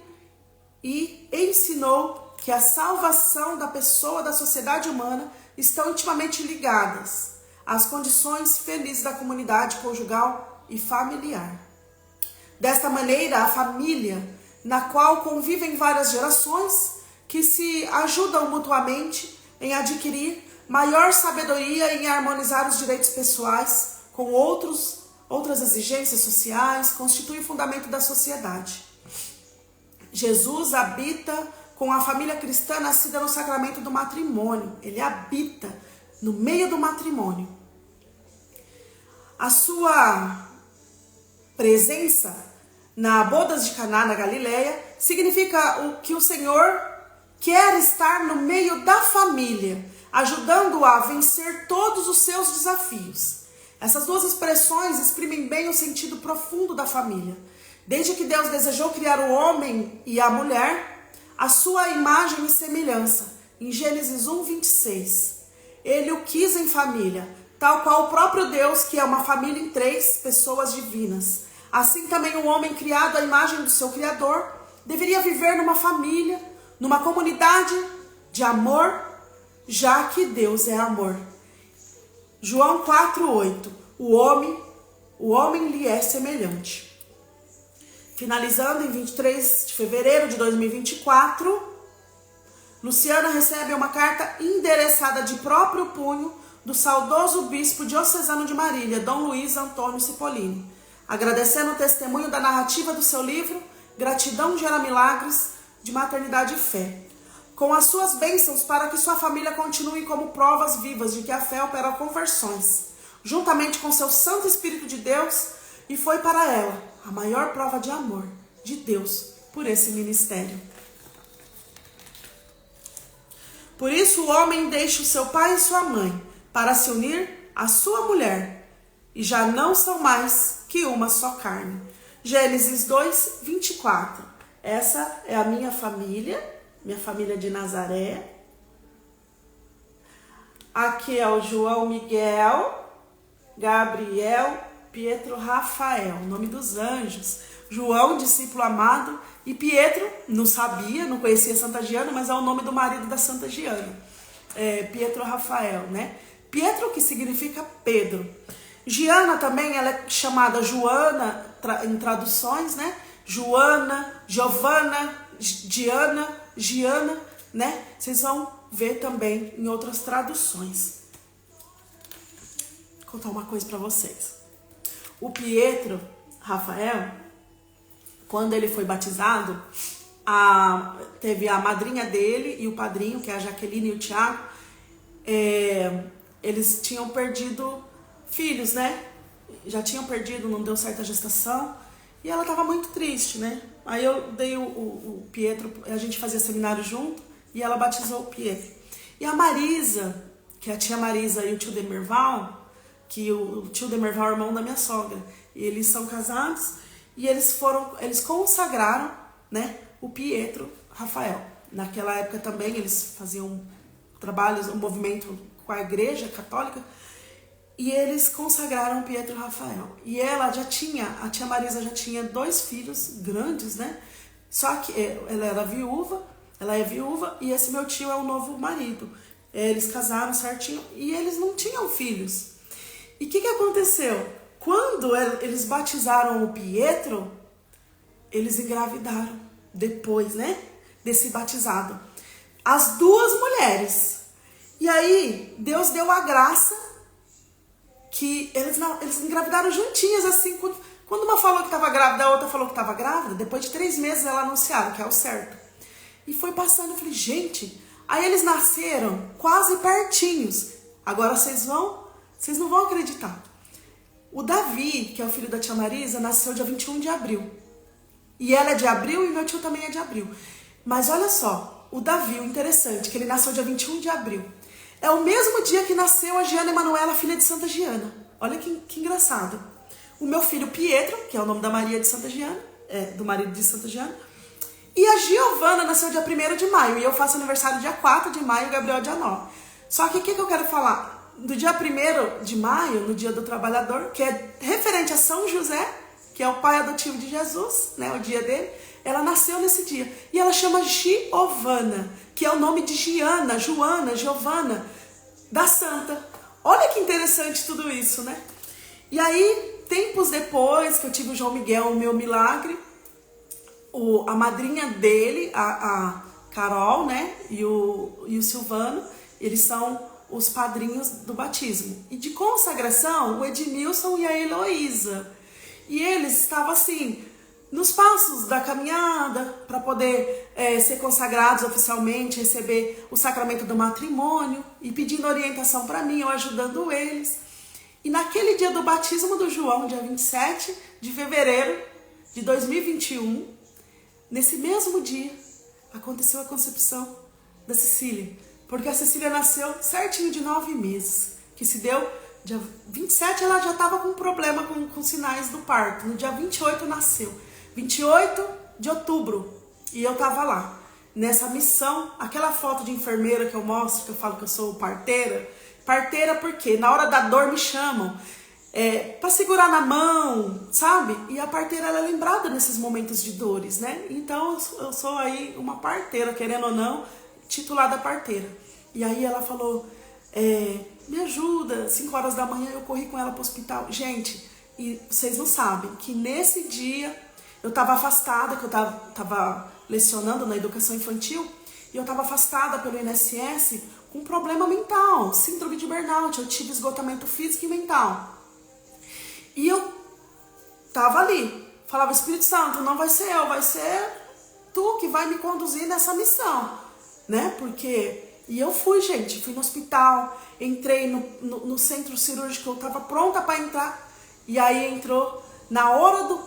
e ensinou que a salvação da pessoa, da sociedade humana, estão intimamente ligadas às condições felizes da comunidade conjugal e familiar. Desta maneira, a família, na qual convivem várias gerações, que se ajudam mutuamente em adquirir maior sabedoria e em harmonizar os direitos pessoais com outras exigências sociais, constitui o fundamento da sociedade. Jesus habita com a família cristã nascida no sacramento do matrimônio. Ele habita no meio do matrimônio. A sua presença na bodas de Caná, na Galileia, significa que o Senhor quer estar no meio da família, ajudando-a a vencer todos os seus desafios. Essas duas expressões exprimem bem o sentido profundo da família. Desde que Deus desejou criar o homem e a mulher, a sua imagem e semelhança, em Gênesis 1:26. Ele o quis em família, tal qual o próprio Deus, que é uma família em 3 pessoas divinas. Assim também o homem criado à imagem do seu Criador deveria viver numa família, numa comunidade de amor, já que Deus é amor. João 4:8. O homem lhe é semelhante. Finalizando em 23 de fevereiro de 2024, Luciana recebe uma carta endereçada de próprio punho do saudoso bispo diocesano de Marília, Dom Luiz Antônio Cipollini, agradecendo o testemunho da narrativa do seu livro Gratidão Gera Milagres, de Maternidade e Fé, com as suas bênçãos para que sua família continue como provas vivas de que a fé opera conversões, juntamente com seu Santo Espírito de Deus, e foi para ela a maior prova de amor de Deus por esse ministério. Por isso o homem deixa o seu pai e sua mãe para se unir à sua mulher, e já não são mais que uma só carne. Gênesis 2:24. Essa é a minha família de Nazaré. Aqui é o João Miguel, Gabriel, Pietro, Rafael, o nome dos anjos. João, discípulo amado, e Pietro, não sabia, não conhecia Santa Giana, mas é o nome do marido da Santa Giana. Pietro Rafael, né? Pietro, que significa Pedro. Giana também, ela é chamada Joana em traduções, né? Joana, Giovana, Diana, Giana, né? Vocês vão ver também em outras traduções. Vou contar uma coisa para vocês. O Pietro Rafael, quando ele foi batizado, teve a madrinha dele e o padrinho, que é a Jaqueline e o Tiago, eles tinham perdido filhos, né? Já tinham perdido, não deu certa gestação, e ela estava muito triste, né? Aí eu dei o Pietro, a gente fazia seminário junto, e ela batizou o Pietro. E a Marisa, que é a tia Marisa e o tio Demerval, que o tio Demerval é o irmão da minha sogra, e eles são casados, e eles consagraram, né, o Pietro Rafael. Naquela época também eles faziam trabalhos, um movimento com a igreja católica, e eles consagraram Pietro Rafael. E ela a tia Marisa já tinha 2 filhos grandes, né? Só que ela é viúva, e esse meu tio é o novo marido. Eles casaram certinho e eles não tinham filhos. E o que aconteceu? Quando eles batizaram o Pietro, eles engravidaram depois, né? Desse batizado. As 2 mulheres. E aí, Deus deu a graça que eles engravidaram juntinhas, assim. Quando uma falou que estava grávida, a outra falou que estava grávida, depois de 3 meses ela anunciaram, que é o certo. E foi passando, eu falei, gente, aí eles nasceram quase pertinhos. Agora vocês não vão acreditar. O Davi, que é o filho da tia Marisa, nasceu dia 21 de abril. E ela é de abril e meu tio também é de abril. Mas olha só, o Davi, o interessante, que ele nasceu dia 21 de abril. É o mesmo dia que nasceu a Giana Emanuela, filha de Santa Giana. Olha que engraçado. O meu filho Pietro, que é o nome da Maria de Santa Giana, do marido de Santa Giana. E a Giovana nasceu dia 1º de maio. E eu faço aniversário dia 4 de maio, o Gabriel dia 9. Só que o que eu quero falar? Do dia 1º de maio, no dia do trabalhador, que é referente a São José, que é o pai adotivo de Jesus, né, o dia dele, ela nasceu nesse dia. E ela chama Giovana, que é o nome de Giana, Joana, Giovana, da santa. Olha que interessante tudo isso, né? E aí, tempos depois que eu tive o João Miguel, o meu milagre, a madrinha dele, a Carol, né, e o Silvano, eles são os padrinhos do batismo. E de consagração, o Edmilson e a Heloísa. E eles estavam assim, nos passos da caminhada, para poder ser consagrados oficialmente, receber o sacramento do matrimônio, e pedindo orientação para mim, eu ajudando eles. E naquele dia do batismo do João, dia 27 de fevereiro de 2021, nesse mesmo dia, aconteceu a concepção da Cecília. Porque a Cecília nasceu certinho de 9 meses. Que se deu, dia 27 ela já estava com problema com sinais do parto. No dia 28 nasceu. 28 de outubro. E eu estava lá, nessa missão. Aquela foto de enfermeira que eu mostro, que eu falo que eu sou parteira. Parteira porque na hora da dor me chamam. Para segurar na mão, sabe? E a parteira ela é lembrada nesses momentos de dores, né? Então eu sou aí uma parteira, querendo ou não, titulada parteira. E aí ela falou, me ajuda, 5 horas da manhã eu corri com ela para o hospital. Gente, e vocês não sabem que nesse dia eu estava afastada, que eu estava lecionando na educação infantil, e eu estava afastada pelo INSS com problema mental, síndrome de burnout, eu tive esgotamento físico e mental. E eu tava ali, falava, Espírito Santo, não vai ser eu, vai ser tu que vai me conduzir nessa missão, né? E eu fui, gente, fui no hospital, entrei no centro cirúrgico, eu tava pronta para entrar, e aí entrou, na hora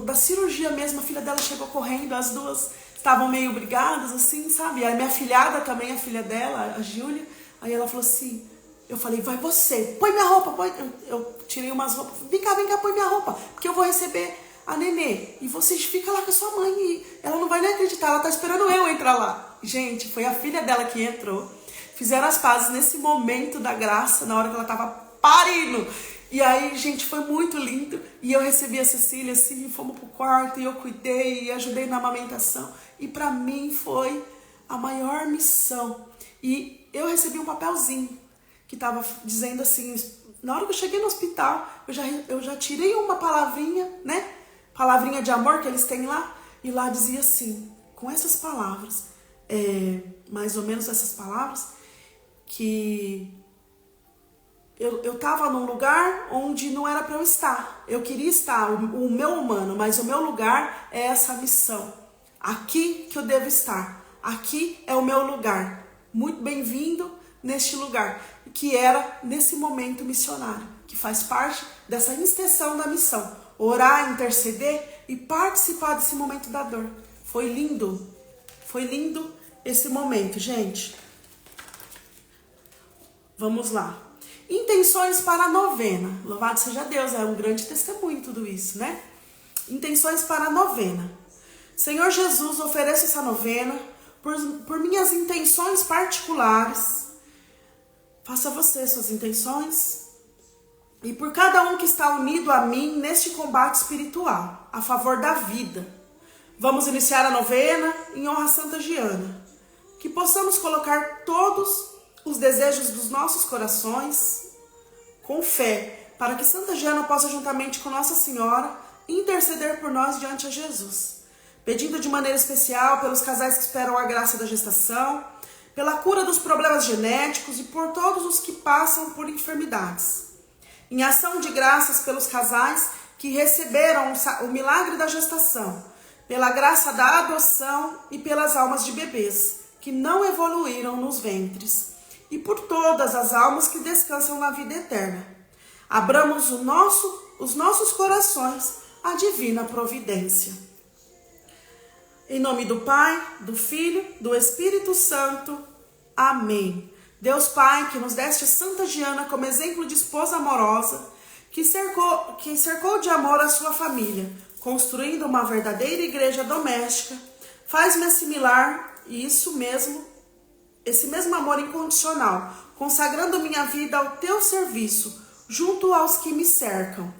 da cirurgia mesmo, a filha dela chegou correndo, as duas estavam meio brigadas, assim, sabe? E a minha filhada também, a filha dela, a Júlia, aí ela falou assim, eu falei, vai você, põe minha roupa, põe. Eu tirei umas roupas, vem cá, põe minha roupa, porque eu vou receber a nenê, e vocês ficam lá com a sua mãe, e ela não vai nem acreditar, ela tá esperando eu entrar lá. Gente, foi a filha dela que entrou, fizeram as pazes nesse momento da graça, na hora que ela tava parindo. E aí, gente, foi muito lindo, e eu recebi a Cecília, assim, fomos pro quarto, e eu cuidei, e ajudei na amamentação, e pra mim foi a maior missão. E eu recebi um papelzinho, que tava dizendo assim, na hora que eu cheguei no hospital, eu já tirei uma palavrinha, né? Palavrinha de amor que eles têm lá, e lá dizia assim, com essas palavras, mais ou menos essas palavras, que eu tava num lugar onde não era para eu estar. Eu queria estar, o meu humano, mas o meu lugar é essa missão. Aqui que eu devo estar. Aqui é o meu lugar. Muito bem-vindo neste lugar, que era nesse momento missionário, que faz parte dessa extensão da missão. Orar, interceder e participar desse momento da dor. Foi lindo esse momento, gente. Vamos lá. Intenções para a novena. Louvado seja Deus, é um grande testemunho tudo isso, né? Intenções para a novena. Senhor Jesus, ofereço essa novena por minhas intenções particulares. Faça você suas intenções. E por cada um que está unido a mim neste combate espiritual, a favor da vida. Vamos iniciar a novena em honra a Santa Giana. Que possamos colocar todos os desejos dos nossos corações com fé, para que Santa Giana possa, juntamente com Nossa Senhora, interceder por nós diante a Jesus. Pedindo de maneira especial pelos casais que esperam a graça da gestação, pela cura dos problemas genéticos e por todos os que passam por enfermidades. Em ação de graças pelos casais que receberam o milagre da gestação, pela graça da adoção e pelas almas de bebês que não evoluíram nos ventres, e por todas as almas que descansam na vida eterna. Abramos os nossos corações à divina providência. Em nome do Pai, do Filho, do Espírito Santo. Amém. Deus Pai, que nos deste Santa Giana como exemplo de esposa amorosa, que cercou de amor a sua família, construindo uma verdadeira igreja doméstica, faz-me assimilar esse mesmo amor incondicional, consagrando minha vida ao teu serviço, junto aos que me cercam.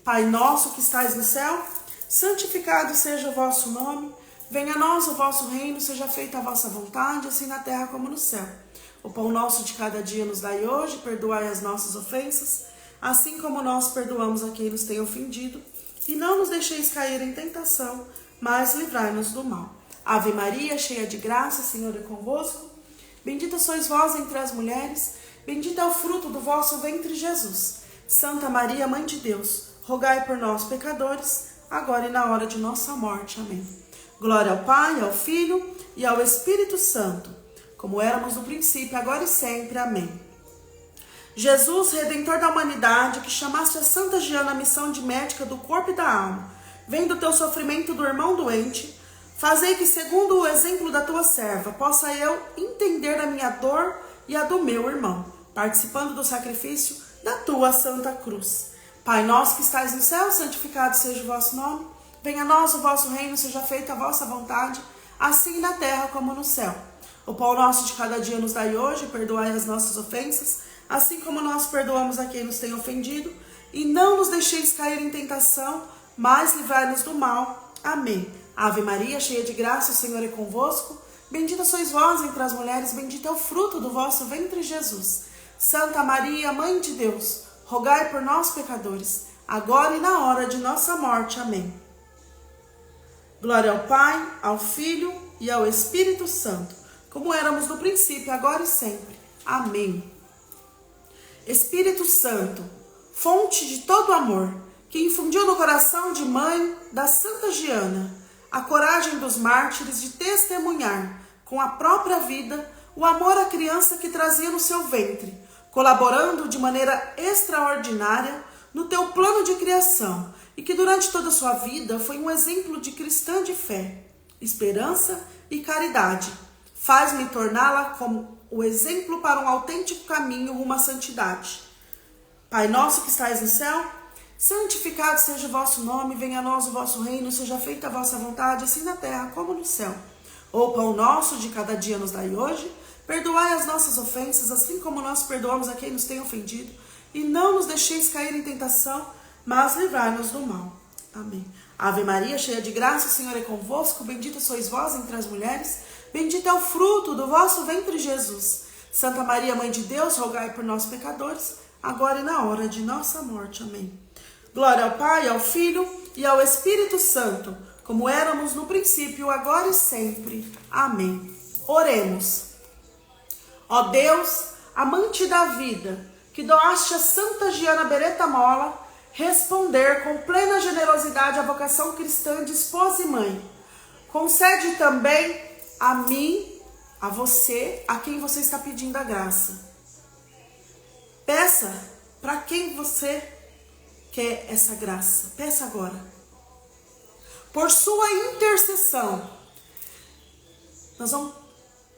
Pai nosso que estais no céu, santificado seja o vosso nome, venha a nós o vosso reino, seja feita a vossa vontade, assim na terra como no céu. O pão nosso de cada dia nos dai hoje, perdoai as nossas ofensas, assim como nós perdoamos a quem nos tem ofendido, e não nos deixeis cair em tentação, mas livrai-nos do mal. Ave Maria, cheia de graça, o Senhor é convosco. Bendita sois vós entre as mulheres, bendito é o fruto do vosso ventre, Jesus. Santa Maria, Mãe de Deus, rogai por nós, pecadores, agora e na hora de nossa morte. Amém. Glória ao Pai, ao Filho e ao Espírito Santo, como éramos no princípio, agora e sempre. Amém. Jesus, Redentor da humanidade, que chamaste a Santa Giana a missão de médica do corpo e da alma, vendo o teu sofrimento do irmão doente, fazei que, segundo o exemplo da tua serva, possa eu entender a minha dor e a do meu irmão, participando do sacrifício da tua Santa Cruz. Pai nosso que estais no céu, santificado seja o vosso nome. Venha a nós o vosso reino, seja feita a vossa vontade, assim na terra como no céu. O pão nosso de cada dia nos dai hoje, perdoai as nossas ofensas, assim como nós perdoamos a quem nos tem ofendido, e não nos deixeis cair em tentação, mas livrai-nos do mal. Amém. Ave Maria, cheia de graça, o Senhor é convosco. Bendita sois vós entre as mulheres, bendito é o fruto do vosso ventre, Jesus. Santa Maria, Mãe de Deus, rogai por nós, pecadores, agora e na hora de nossa morte. Amém. Glória ao Pai, ao Filho e ao Espírito Santo, como éramos no princípio, agora e sempre. Amém. Espírito Santo, fonte de todo amor, que infundiu no coração de mãe da Santa Giana a coragem dos mártires de testemunhar com a própria vida o amor à criança que trazia no seu ventre, colaborando de maneira extraordinária no teu plano de criação, e que durante toda a sua vida foi um exemplo de cristã de fé, esperança e caridade. Faz-me torná-la como o exemplo para um autêntico caminho rumo à santidade. Pai nosso que estais no céu, santificado seja o vosso nome, venha a nós o vosso reino, seja feita a vossa vontade, assim na terra como no céu. O pão nosso de cada dia nos dai hoje, perdoai as nossas ofensas, assim como nós perdoamos a quem nos tem ofendido, e não nos deixeis cair em tentação, mas livrai-nos do mal. Amém. Ave Maria, cheia de graça, o Senhor é convosco, bendita sois vós entre as mulheres, bendito é o fruto do vosso ventre, Jesus. Santa Maria, Mãe de Deus, rogai por nós, pecadores, agora e na hora de nossa morte. Amém. Glória ao Pai, ao Filho e ao Espírito Santo, como éramos no princípio, agora e sempre. Amém. Oremos. Ó Deus, amante da vida, que doaste a Santa Giana Beretta Molla responder com plena generosidade à vocação cristã de esposa e mãe, concede também a mim, a você, a quem você está pedindo a graça. Peça para quem você quer essa graça. Peça agora. Por sua intercessão. Nós vamos,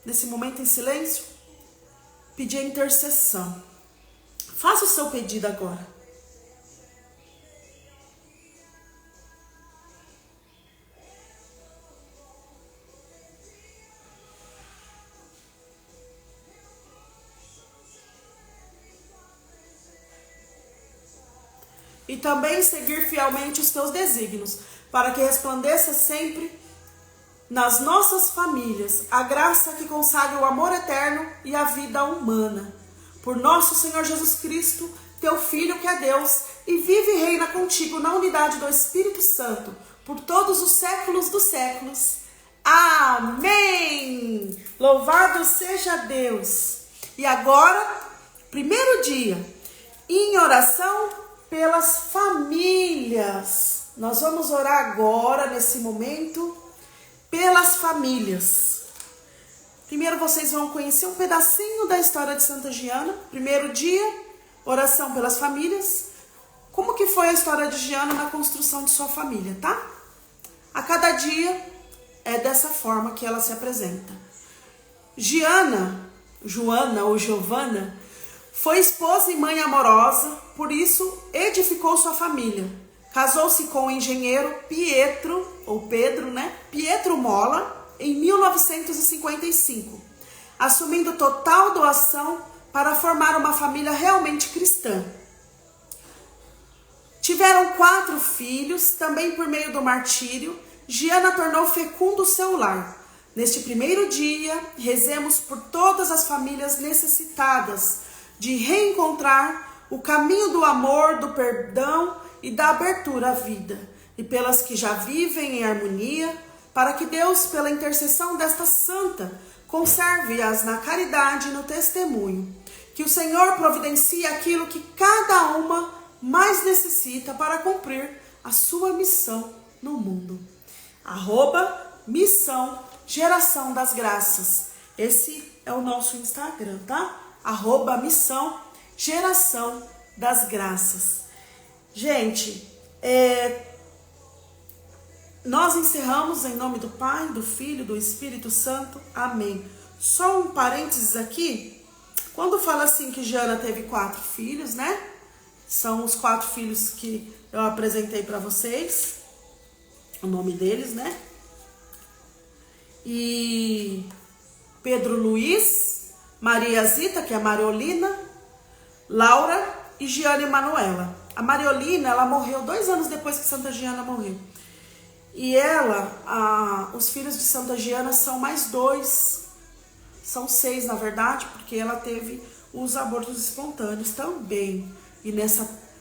nesse momento em silêncio, pedir a intercessão. Faça o seu pedido agora. E também seguir fielmente os teus desígnios, para que resplandeça sempre nas nossas famílias a graça que consagra o amor eterno e a vida humana. Por nosso Senhor Jesus Cristo, teu Filho que é Deus, e vive e reina contigo na unidade do Espírito Santo, por todos os séculos dos séculos. Amém! Louvado seja Deus! E agora, primeiro dia, em oração pelas famílias. Nós vamos orar agora, nesse momento, pelas famílias. Primeiro vocês vão conhecer um pedacinho da história de Santa Giana. Primeiro dia, oração pelas famílias. Como que foi a história de Giana na construção de sua família, tá? A cada dia é dessa forma que ela se apresenta. Joana ou Giovana, foi esposa e mãe amorosa, por isso edificou sua família. Casou-se com o engenheiro Pietro Mola, em 1955, assumindo total doação para formar uma família realmente cristã. Tiveram 4 filhos, também por meio do martírio. Giana tornou fecundo o seu lar. Neste primeiro dia, rezemos por todas as famílias necessitadas de reencontrar o caminho do amor, do perdão e da abertura à vida, e pelas que já vivem em harmonia, para que Deus, pela intercessão desta santa, conserve-as na caridade e no testemunho. Que o Senhor providencie aquilo que cada uma mais necessita para cumprir a sua missão no mundo. @missão Geração das Graças. Esse é o nosso Instagram, tá? @missão Geração das Graças. Gente, nós encerramos em nome do Pai, do Filho, do Espírito Santo. Amém. Só um parênteses aqui. Quando fala assim que Giana teve 4 filhos, né? São os 4 filhos que eu apresentei para vocês. O nome deles, né? E Pedro Luiz, Maria Zita, que é a Mariolina, Laura e Giana e Manuela. A Mariolina, ela morreu 2 anos depois que Santa Giana morreu. E os filhos de Santa Giana são mais 2. São 6, na verdade, porque ela teve os abortos espontâneos também.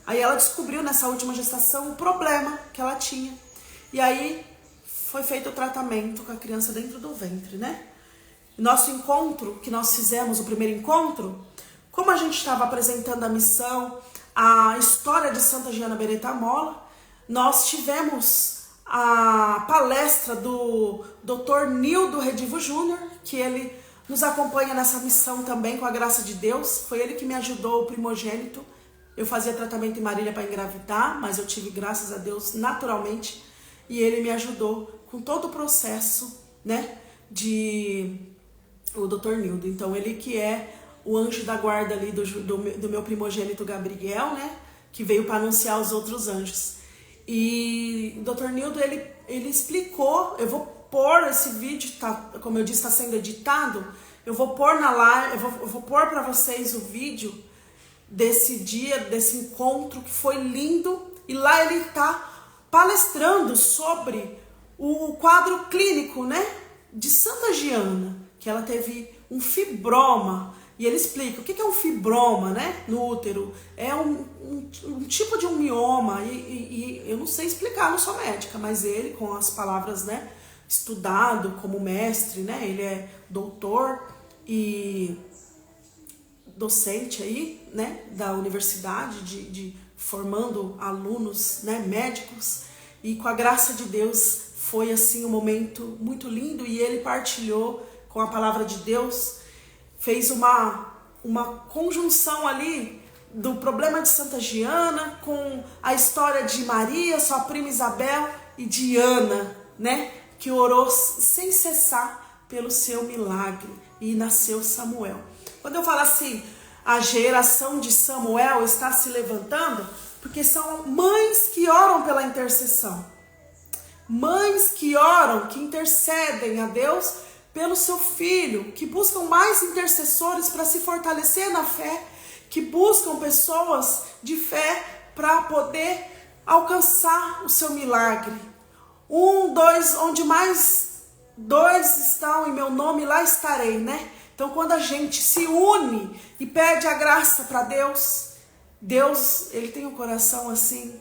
Aí ela descobriu nessa última gestação o problema que ela tinha. E aí foi feito o tratamento com a criança dentro do ventre, né? Nosso encontro, que nós fizemos, o primeiro encontro, como a gente estava apresentando a missão, a história de Santa Giana Beretta Molla, nós tivemos a palestra do Dr. Nildo Redivo Júnior, que ele nos acompanha nessa missão também, com a graça de Deus. Foi ele que me ajudou, o primogênito. Eu fazia tratamento em Marília para engravidar, mas eu tive, graças a Deus, naturalmente. E ele me ajudou com todo o processo, né, o Dr. Nildo. Então, ele que é o anjo da guarda ali do meu primogênito Gabriel, né, que veio para anunciar os outros anjos. E o Dr. Nildo, ele explicou, eu vou pôr esse vídeo, como eu disse, está sendo editado, eu vou pôr na live, eu vou pôr para vocês o vídeo desse dia, desse encontro que foi lindo, e lá ele está palestrando sobre o quadro clínico, né, de Santa Giana, que ela teve um fibroma, e ele explica o que é um fibroma, né, no útero. É um tipo de um mioma, e eu não sei explicar, não sou médica, mas ele, com as palavras, né, estudado como mestre, né, ele é doutor e docente aí, né, da universidade, formando alunos, né, médicos, e com a graça de Deus foi assim um momento muito lindo, e ele partilhou com a palavra de Deus, fez uma conjunção ali do problema de Santa Giana com a história de Maria, sua prima Isabel, e de Ana, né, que orou sem cessar pelo seu milagre, e nasceu Samuel. Quando eu falo assim, a geração de Samuel está se levantando, porque são mães que oram pela intercessão. Mães que oram, que intercedem a Deus pelo seu filho, que buscam mais intercessores para se fortalecer na fé, que buscam pessoas de fé para poder alcançar o seu milagre. 1, 2, onde mais 2 estão em meu nome, lá estarei, né? Então, quando a gente se une e pede a graça para Deus, Deus, ele tem um coração assim,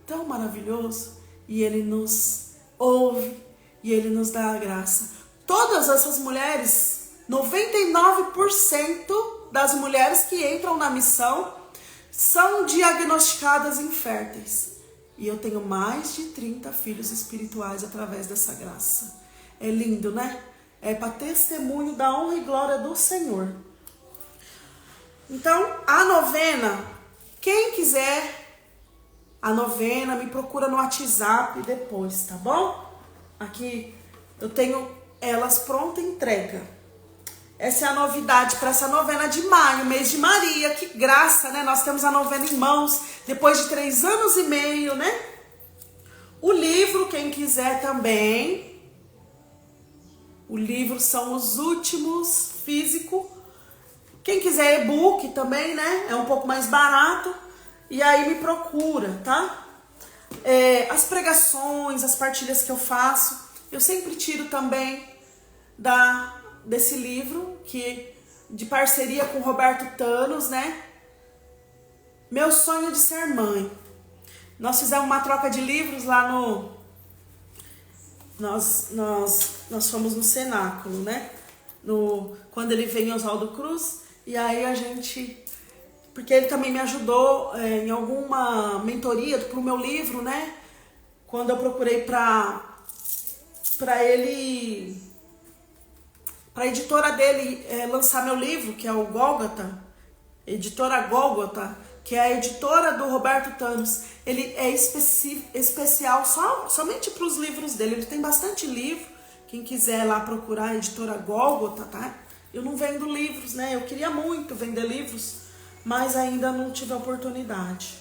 tão maravilhoso, e ele nos ouve, e Ele nos dá a graça. Todas essas mulheres, 99% das mulheres que entram na missão são diagnosticadas inférteis. E eu tenho mais de 30 filhos espirituais através dessa graça. É lindo, né? É para testemunho da honra e glória do Senhor. Então, a novena, quem quiser a novena, me procura no WhatsApp depois, tá bom? Aqui eu tenho elas pronta entrega. Essa é a novidade para essa novena de maio, mês de Maria. Que graça, né? Nós temos a novena em mãos, depois de 3 anos e meio, né? O livro, quem quiser também. O livro são os últimos, físico. Quem quiser e-book também, né? É um pouco mais barato. E aí me procura, tá? As pregações, as partilhas que eu faço, eu sempre tiro também desse livro, que de parceria com Roberto Thanos, né? Meu sonho de ser mãe. Nós fizemos uma troca de livros lá no... Nós fomos no cenáculo, né? Quando ele veio em Oswaldo Cruz. E aí a gente... Porque ele também me ajudou em alguma mentoria pro meu livro, né? Quando eu procurei pra ele... Pra editora dele lançar meu livro, que é o Gólgota. Editora Gólgota, que é a editora do Roberto Thanos. Ele é especial somente para os livros dele. Ele tem bastante livro. Quem quiser lá procurar a editora Gólgota, tá? Eu não vendo livros, né? Eu queria muito vender livros, mas ainda não tive a oportunidade.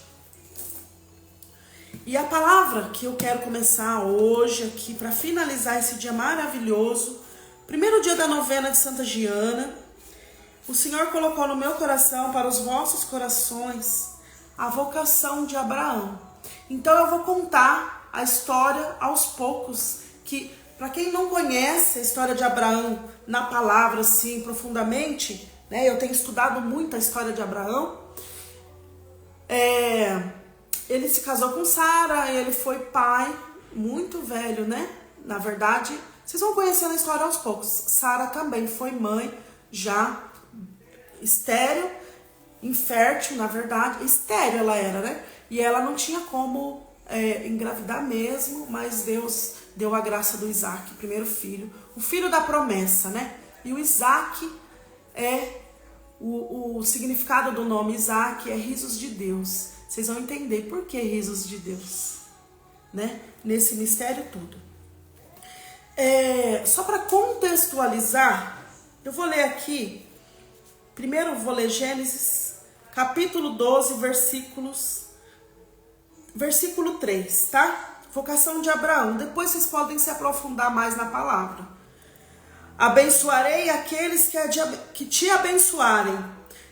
E a palavra que eu quero começar hoje aqui, para finalizar esse dia maravilhoso, primeiro dia da novena de Santa Giana, o Senhor colocou no meu coração, para os vossos corações, a vocação de Abraão. Então eu vou contar a história aos poucos, que para quem não conhece a história de Abraão na palavra assim profundamente, né, eu tenho estudado muito a história de Abraão. Ele se casou com Sara, ele foi pai muito velho, né? Na verdade, vocês vão conhecendo a história aos poucos. Sara também foi mãe já estéril, infértil, na verdade, estéril ela era, né? E ela não tinha como engravidar mesmo, mas Deus deu a graça do Isaac, primeiro filho, o filho da promessa, né? E o Isaac o significado do nome Isaac é risos de Deus. Vocês vão entender por que risos de Deus, né? Nesse mistério tudo. Só para contextualizar, eu vou ler aqui. Primeiro eu vou ler Gênesis, capítulo 12, versículo 3, tá? Vocação de Abraão. Depois vocês podem se aprofundar mais na palavra. Abençoarei aqueles que te abençoarem,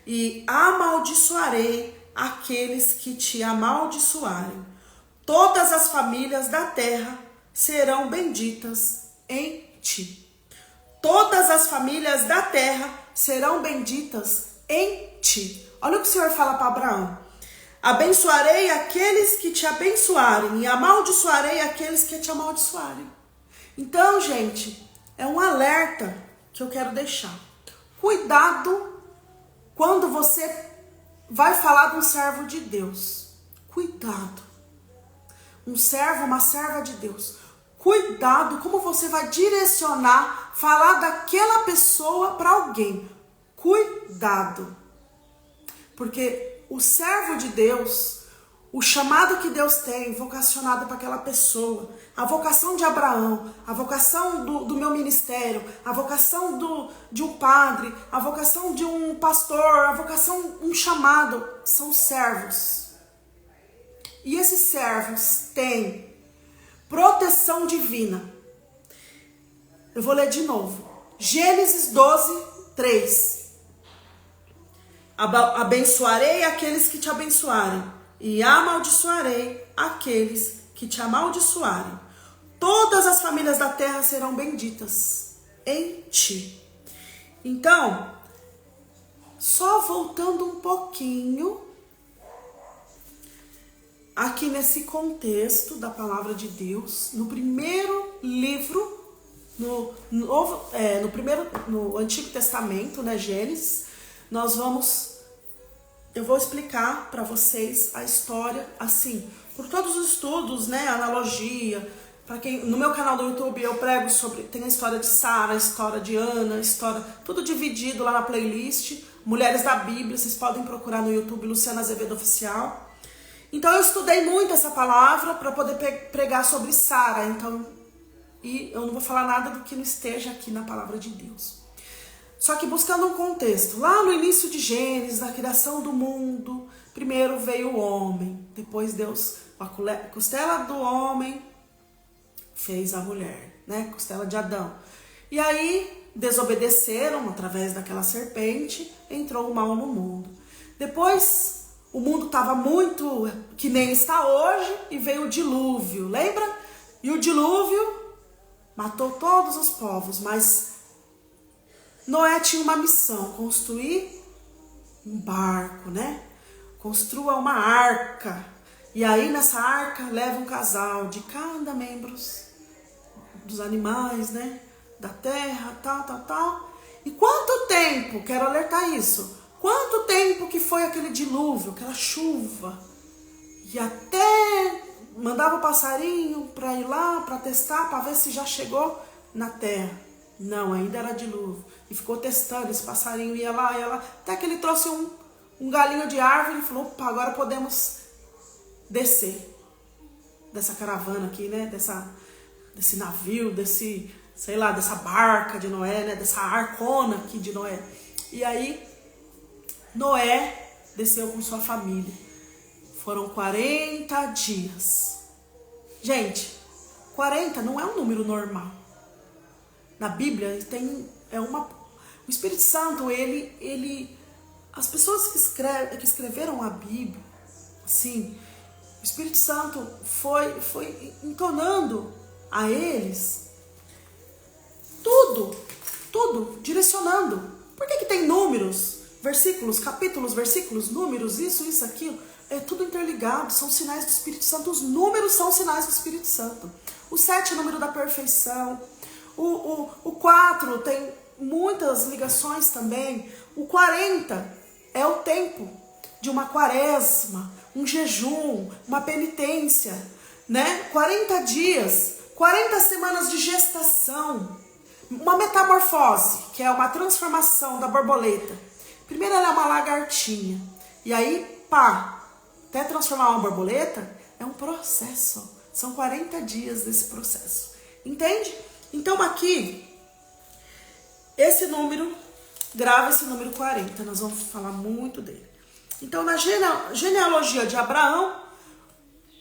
e amaldiçoarei aqueles que te amaldiçoarem. Todas as famílias da terra serão benditas em ti. Todas as famílias da terra serão benditas em ti. Olha o que o Senhor fala para Abraão. Abençoarei aqueles que te abençoarem e amaldiçoarei aqueles que te amaldiçoarem. Então, gente, é um alerta que eu quero deixar. Cuidado quando você vai falar de um servo de Deus. Cuidado. Um servo, uma serva de Deus. Cuidado como você vai direcionar, falar daquela pessoa para alguém. Cuidado. Porque o servo de Deus, o chamado que Deus tem, vocacionado para aquela pessoa, a vocação de Abraão, a vocação do meu ministério, a vocação de um padre, a vocação de um pastor, a vocação, um chamado, são servos. E esses servos têm proteção divina. Eu vou ler de novo. Gênesis 12, 3. Abençoarei aqueles que te abençoarem e amaldiçoarei aqueles que te amaldiçoarem. Todas as famílias da terra serão benditas em ti. Então, só voltando um pouquinho aqui nesse contexto da palavra de Deus, no primeiro livro no Antigo Testamento, né, Gênesis, eu vou explicar para vocês a história assim, por todos os estudos, né, analogia. Para quem no meu canal do YouTube eu prego tem a história de Sara, a história de Ana, tudo dividido lá na playlist Mulheres da Bíblia, vocês podem procurar no YouTube Luciana Azevedo Oficial. Então eu estudei muito essa palavra para poder pregar sobre Sara, e eu não vou falar nada do que não esteja aqui na palavra de Deus. Só que buscando um contexto, lá no início de Gênesis, na criação do mundo, primeiro veio o homem, depois Deus, a costela do homem fez a mulher, né? Costela de Adão. E aí desobedeceram através daquela serpente, entrou o mal no mundo. Depois o mundo estava muito que nem está hoje e veio o dilúvio, lembra? E o dilúvio matou todos os povos, mas Noé tinha uma missão, construir um barco, né? Construa uma arca. E aí nessa arca leva um casal de cada membro dos animais, né? Da terra, tal. E quanto tempo, quero alertar isso, quanto tempo que foi aquele dilúvio, aquela chuva. E até mandava o passarinho para ir lá, para testar, para ver se já chegou na terra. Não, ainda era dilúvio. E ficou testando, esse passarinho ia lá, até que ele trouxe um galinho de árvore e falou, opa, agora podemos descer dessa caravana aqui, né? Desse navio, dessa barca de Noé, né? Dessa arcona aqui de Noé. E aí, Noé desceu com sua família. Foram 40 dias. Gente, 40 não é um número normal. Na Bíblia o Espírito Santo, as pessoas que escreveram a Bíblia, assim, o Espírito Santo foi entonando a eles tudo, direcionando. Por que tem números, versículos, capítulos, versículos, números, isso, aquilo? É tudo interligado, são sinais do Espírito Santo. Os números são sinais do Espírito Santo. O 7 é o número da perfeição. O 4 tem muitas ligações também. O 40 é o tempo de uma quaresma, um jejum, uma penitência, né? 40 dias, 40 semanas de gestação, uma metamorfose, que é uma transformação da borboleta. Primeiro ela é uma lagartinha, e aí, até transformar uma borboleta é um processo. São 40 dias desse processo. Entende? Então aqui, grava esse número 40, nós vamos falar muito dele. Então na genealogia de Abraão,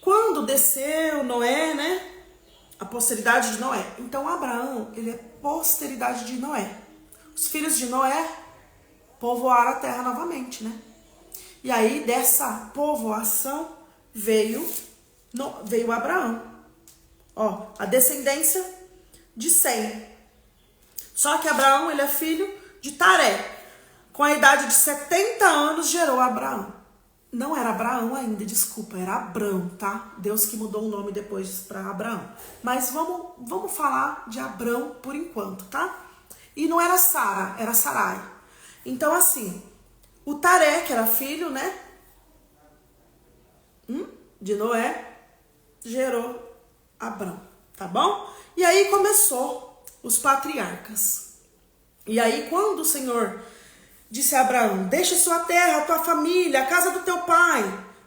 quando desceu Noé, né? A posteridade de Noé. Então Abraão, ele é posteridade de Noé. Os filhos de Noé povoaram a terra novamente, né? E aí dessa povoação veio Abraão. Ó, a descendência de Sem. Só que Abraão, ele é filho de Taré. Com a idade de 70 anos gerou Abraão. Não era Abraão ainda, desculpa, era Abrão, tá? Deus que mudou o nome depois para Abraão. Mas vamos falar de Abrão por enquanto, tá? E não era Sara, era Sarai. Então assim, o Taré, que era filho, né? De Noé, gerou Abrão, tá bom? E aí começou os patriarcas. E aí quando o Senhor disse a Abraão, deixa sua terra, tua família, a casa do teu pai,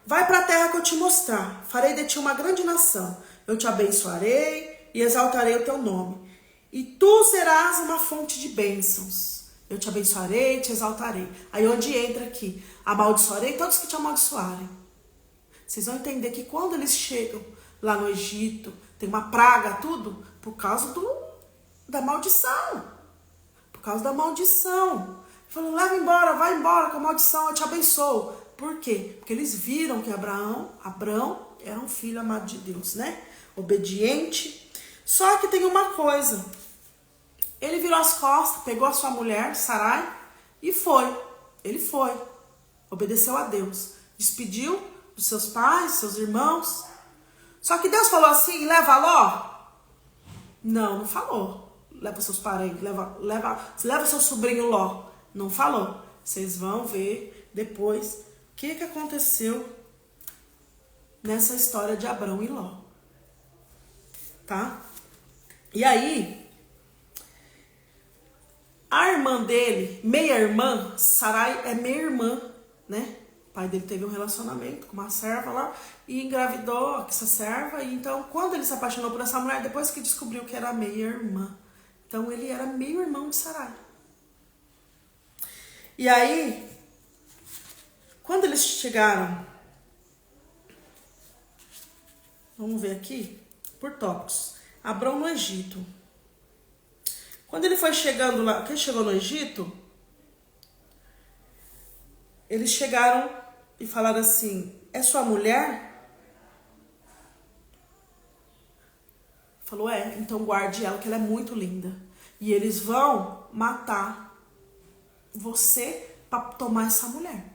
vai para a terra que eu te mostrar, farei de ti uma grande nação, eu te abençoarei e exaltarei o teu nome, e tu serás uma fonte de bênçãos, eu te abençoarei e te exaltarei. Aí onde entra aqui, amaldiçoarei todos que te amaldiçoarem. Vocês vão entender que quando eles chegam lá no Egito, tem uma praga, tudo, por causa da maldição. Por causa da maldição. Falou, leva embora, vai embora com a maldição, eu te abençoo. Por quê? Porque eles viram que Abrão era um filho amado de Deus, né? Obediente. Só que tem uma coisa. Ele virou as costas, pegou a sua mulher, Sarai, e foi. Ele foi. Obedeceu a Deus. Despediu dos seus pais, seus irmãos. Só que Deus falou assim, leva Ló? Não falou. leva seus parentes, leva seu sobrinho Ló. Não falou. Vocês vão ver depois o que aconteceu nessa história de Abrão e Ló. Tá? E aí, a irmã dele, meia-irmã, Sarai é meia-irmã, né? O pai dele teve um relacionamento com uma serva lá e engravidou essa serva. E então, quando ele se apaixonou por essa mulher, depois que descobriu que era meia-irmã. Então, ele era meio-irmão de Sarai. E aí, quando eles chegaram, vamos ver aqui, por tópicos. Abrão no Egito. Quando ele foi chegando lá, quem chegou no Egito, eles chegaram e falaram assim, é sua mulher? Falou, então guarde ela, que ela é muito linda. E eles vão matar você para tomar essa mulher.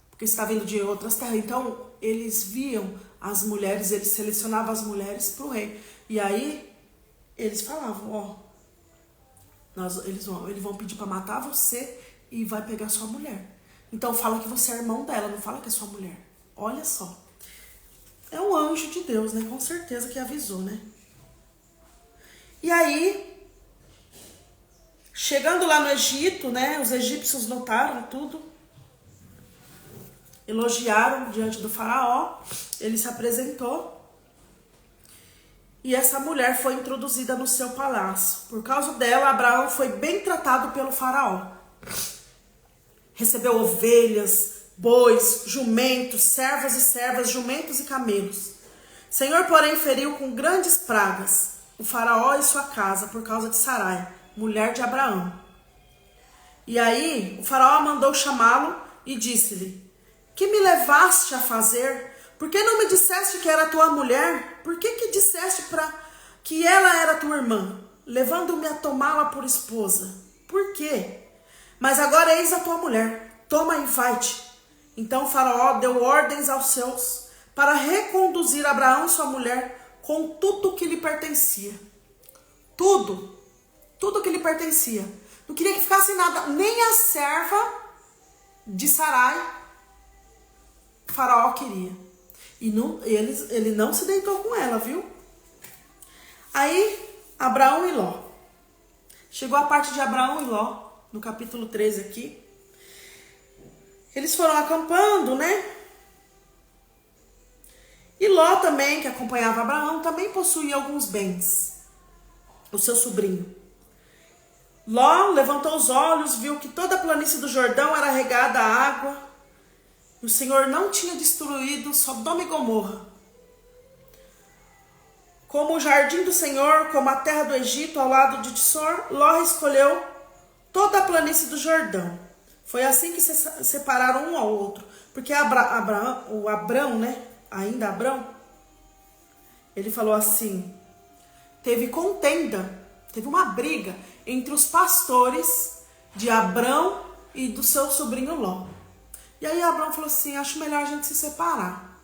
Porque você está vindo de outras terras. Então, eles viam as mulheres, eles selecionavam as mulheres para o rei. E aí, eles falavam, eles vão pedir para matar você e vai pegar sua mulher. Então fala que você é irmão dela, não fala que é sua mulher. Olha só. É um anjo de Deus, né? Com certeza que avisou, né? E aí, chegando lá no Egito, né? Os egípcios notaram tudo. Elogiaram diante do faraó. Ele se apresentou. E essa mulher foi introduzida no seu palácio. Por causa dela, Abraão foi bem tratado pelo faraó. Recebeu ovelhas, bois, jumentos, servas e servas, jumentos e camelos. O Senhor, porém, feriu com grandes pragas o faraó e sua casa por causa de Sarai, mulher de Abraão. E aí, o faraó mandou chamá-lo e disse-lhe, que me levaste a fazer? Por que não me disseste que era tua mulher? Por que disseste que ela era tua irmã, levando-me a tomá-la por esposa? Por quê? Mas agora eis a tua mulher, toma e vai-te. Então o faraó deu ordens aos seus para reconduzir Abraão e sua mulher com tudo que lhe pertencia. Tudo que lhe pertencia. Não queria que ficasse nada, nem a serva de Sarai, o faraó queria. E ele não se deitou com ela, viu? Aí, Abraão e Ló. Chegou a parte de Abraão e Ló, no capítulo 13 aqui. Eles foram acampando, né? E Ló também, que acompanhava Abraão, também possuía alguns bens. O seu sobrinho. Ló levantou os olhos, viu que toda a planície do Jordão era regada a água. E o Senhor não tinha destruído Sodoma e Gomorra. Como o jardim do Senhor, como a terra do Egito ao lado de Tsor, Ló escolheu toda a planície do Jordão. Foi assim que se separaram um ao outro. Porque Abrão, né? Ainda Abrão, ele falou assim, teve contenda, teve uma briga entre os pastores de Abrão e do seu sobrinho Ló. E aí Abrão falou assim, acho melhor a gente se separar.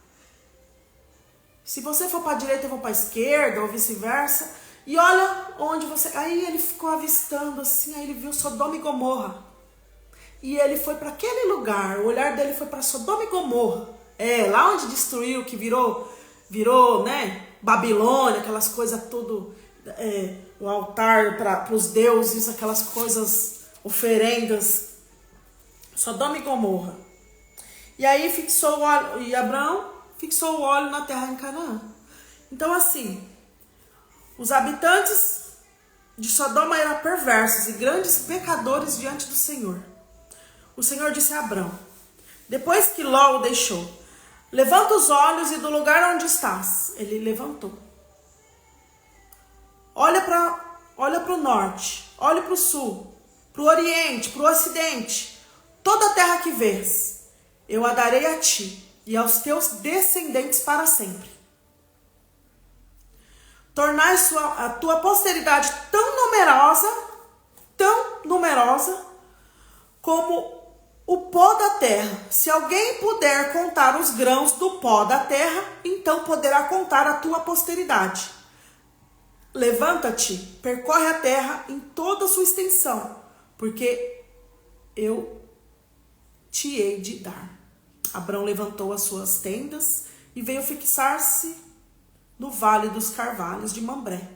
Se você for para a direita, eu vou para a esquerda, ou vice-versa. E olha onde você... Aí ele ficou avistando assim, aí ele viu Sodoma e Gomorra. E ele foi para aquele lugar, o olhar dele foi para Sodoma e Gomorra. Lá onde destruiu, que virou, né, Babilônia, aquelas coisas tudo, o altar para os deuses, aquelas coisas, oferendas, Sodoma e Gomorra. E aí Abraão fixou o olho na terra em Canaã. Então assim, os habitantes de Sodoma eram perversos e grandes pecadores diante do Senhor. O Senhor disse a Abrão, depois que Ló o deixou, levanta os olhos e do lugar onde estás. Ele levantou. Olha para o norte, olha para o sul, para o oriente, para o ocidente. Toda a terra que vês, eu a darei a ti e aos teus descendentes para sempre. Tornai a tua posteridade tão numerosa, como o pó da terra. Se alguém puder contar os grãos do pó da terra, então poderá contar a tua posteridade. levanta-te, percorre a terra em toda a sua extensão, porque eu te hei de dar. Abrão levantou as suas tendas e veio fixar-se no vale dos carvalhos de Mambré,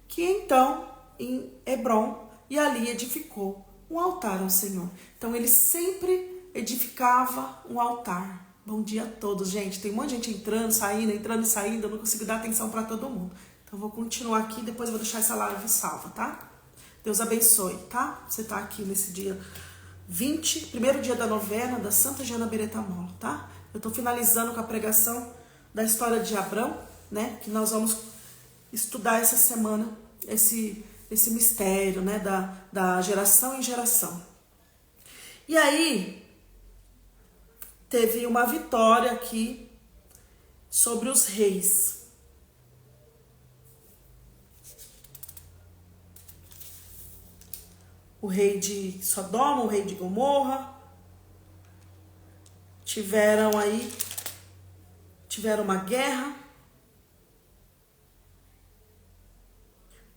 que então em Hebrom, e ali edificou um altar ao Senhor. Então ele sempre edificava um altar. Bom dia a todos, gente. Tem um monte de gente entrando e saindo. Eu não consigo dar atenção para todo mundo. Então vou continuar aqui, depois vou deixar essa live salva, tá? Deus abençoe, tá? Você tá aqui nesse dia 20, primeiro dia da novena da Santa Giana Beretta-Molla, tá? Eu tô finalizando com a pregação da história de Abrão, né? Que nós vamos estudar essa semana esse mistério, né? Da geração em geração. E aí, teve uma vitória aqui sobre os reis. O rei de Sodoma, o rei de Gomorra, tiveram uma guerra.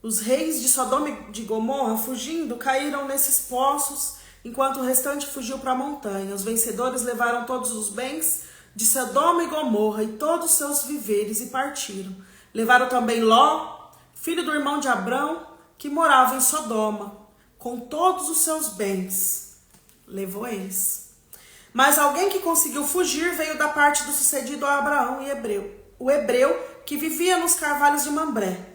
Os reis de Sodoma e de Gomorra, fugindo, caíram nesses poços, enquanto o restante fugiu para a montanha. Os vencedores levaram todos os bens de Sodoma e Gomorra e todos os seus viveres e partiram. Levaram também Ló, filho do irmão de Abrão, que morava em Sodoma, com todos os seus bens. Levou eles. Mas alguém que conseguiu fugir veio da parte do sucedido a Abraão e o hebreu que vivia nos carvalhos de Mambré,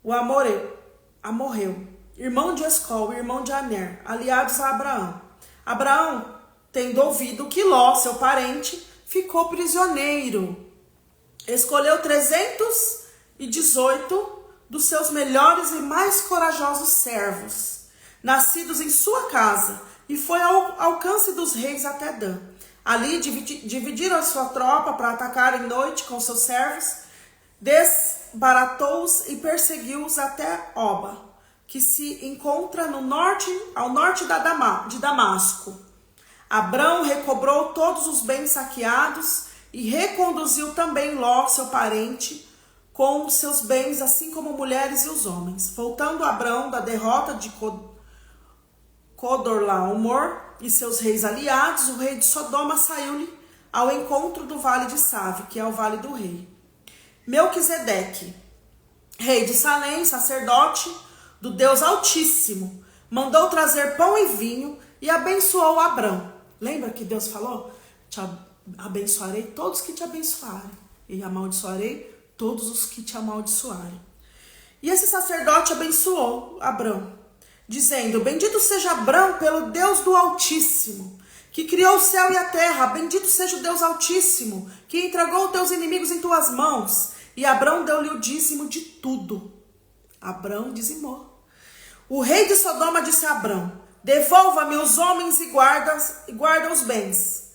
o amorreu, irmão de Escol e irmão de Aner, aliados a Abraão. Abraão, tendo ouvido que Ló, seu parente, ficou prisioneiro, escolheu 318 dos seus melhores e mais corajosos servos, nascidos em sua casa, e foi ao alcance dos reis até Dan. Ali dividiram a sua tropa para atacar em noite com seus servos, desbaratou-os e perseguiu-os até Oba, que se encontra ao norte de Damasco. Abrão recobrou todos os bens saqueados e reconduziu também Ló, seu parente, com os seus bens, assim como mulheres e os homens. Voltando Abrão da derrota de Codorlaomor e seus reis aliados, o rei de Sodoma saiu-lhe ao encontro do vale de Save, que é o vale do rei. Melquisedeque, rei de Salém, sacerdote do Deus Altíssimo, mandou trazer pão e vinho e abençoou Abrão. Lembra que Deus falou? Te abençoarei todos que te abençoarem e amaldiçoarei todos os que te amaldiçoarem. E esse sacerdote abençoou Abrão, dizendo: bendito seja Abrão pelo Deus do Altíssimo, que criou o céu e a terra. Bendito seja o Deus Altíssimo, que entregou teus inimigos em tuas mãos. E Abrão deu-lhe o dízimo de tudo. Abrão dizimou. O rei de Sodoma disse a Abrão: devolva-me os homens e guarda os bens.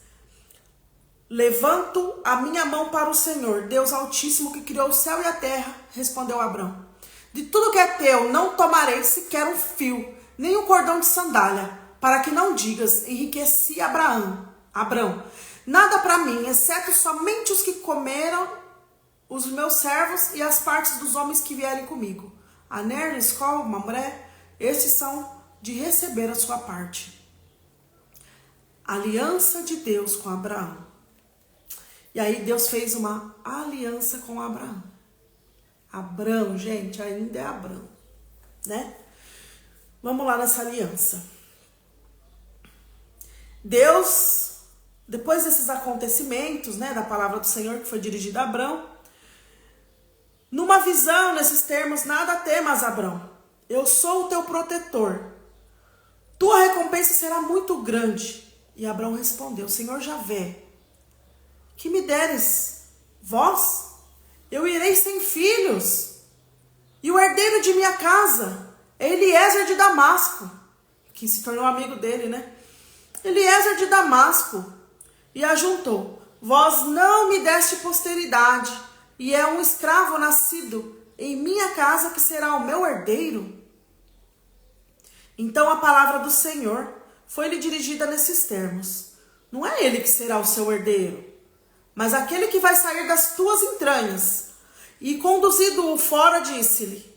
Levanto a minha mão para o Senhor, Deus Altíssimo, que criou o céu e a terra, respondeu Abrão. De tudo que é teu não tomarei sequer um fio, nem um cordão de sandália, para que não digas: enriqueci Abrão. Nada para mim, exceto somente os que comeram, os meus servos e as partes dos homens que vierem comigo. Aner, Escol, Mambré, estes são de receber a sua parte. Aliança de Deus com Abraão. E aí Deus fez uma aliança com Abraão. Abrão, gente, ainda é Abrão, né? Vamos lá nessa aliança. Deus, depois desses acontecimentos, né, da palavra do Senhor que foi dirigida a Abrão, numa visão, nesses termos: nada temas, Abrão, eu sou o teu protetor, tua recompensa será muito grande. E Abrão respondeu: Senhor Javé, que me deres vós, eu irei sem filhos, e o herdeiro de minha casa é Eliezer de Damasco, que se tornou amigo dele, né? Eliezer de Damasco. E ajuntou: vós não me deste posteridade, e é um escravo nascido em minha casa que será o meu herdeiro. Então a palavra do Senhor foi-lhe dirigida nesses termos: não é ele que será o seu herdeiro, mas aquele que vai sair das tuas entranhas. E conduzido-o fora, disse-lhe: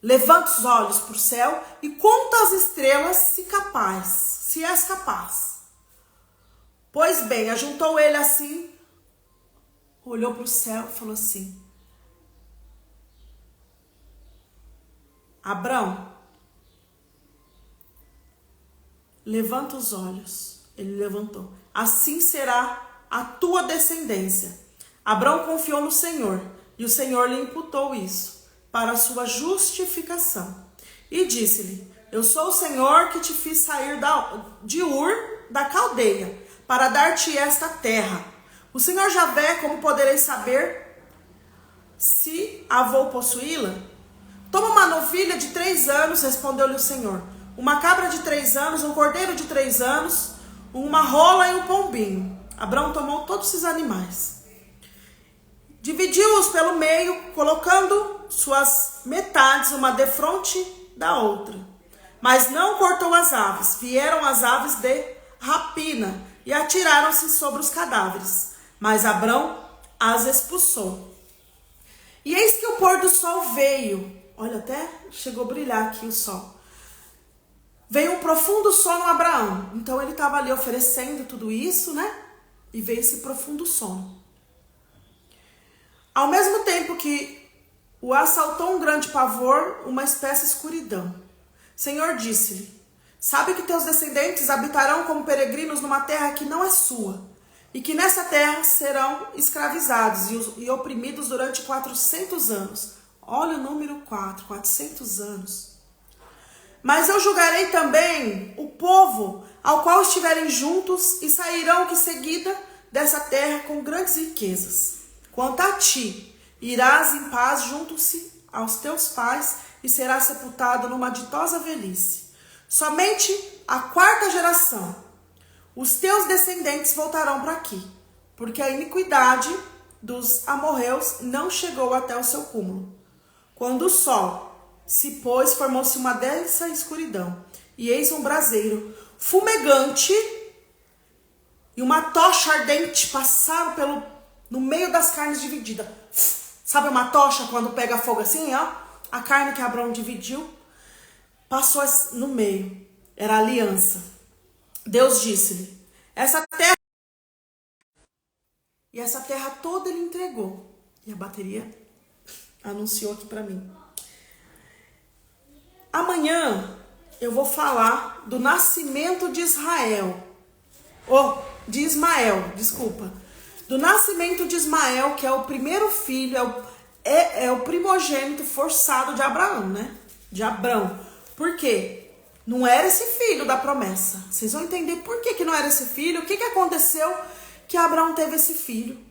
levanta os olhos para o céu e conta as estrelas, se és capaz. Pois bem, ajuntou ele assim, olhou para o céu e falou assim: Abrão, levanta os olhos. Ele levantou. Assim será a tua descendência. Abrão confiou no Senhor, e o Senhor lhe imputou isso para a sua justificação. E disse-lhe: eu sou o Senhor que te fiz sair de Ur da Caldeia, para dar-te esta terra. O Senhor Javé, como podereis saber se a vou possuí-la? Toma uma novilha de 3 anos, respondeu-lhe o Senhor, uma cabra de 3 anos, um cordeiro de 3 anos, uma rola e um pombinho. Abrão tomou todos esses animais, dividiu-os pelo meio, colocando suas metades uma defronte da outra. Mas não cortou as aves. Vieram as aves de rapina e atiraram-se sobre os cadáveres. Mas Abrão as expulsou. E eis que o pôr do sol veio. Olha, até chegou a brilhar aqui o sol. Veio um profundo sono a Abraão. Então ele estava ali oferecendo tudo isso, né? E veio esse profundo sono. Ao mesmo tempo que o assaltou um grande pavor, uma espécie de escuridão. Senhor disse-lhe: sabe que teus descendentes habitarão como peregrinos numa terra que não é sua, e que nessa terra serão escravizados e oprimidos durante 400 anos. Olha o número 400 anos. Mas eu julgarei também o povo ao qual estiverem juntos, e sairão que seguida dessa terra com grandes riquezas. Quanto a ti, irás em paz junto-se aos teus pais e serás sepultado numa ditosa velhice. Somente a 4ª geração, os teus descendentes voltarão para aqui, porque a iniquidade dos amorreus não chegou até o seu cúmulo. Quando o sol se pôs, formou-se uma densa escuridão, e eis um braseiro fumegante e uma tocha ardente passaram no meio das carnes divididas. Sabe uma tocha quando pega fogo assim, ó? A carne que Abrão dividiu passou no meio. Era a aliança. Deus disse-lhe: essa terra toda ele entregou. E a bateria anunciou aqui para mim. Amanhã eu vou falar do nascimento de Ismael, do nascimento de Ismael, que é o primeiro filho, é o primogênito forçado de Abraão, né? De Abrão. Por quê? Não era esse filho da promessa. Vocês vão entender por que não era esse filho, o que aconteceu que Abraão teve esse filho.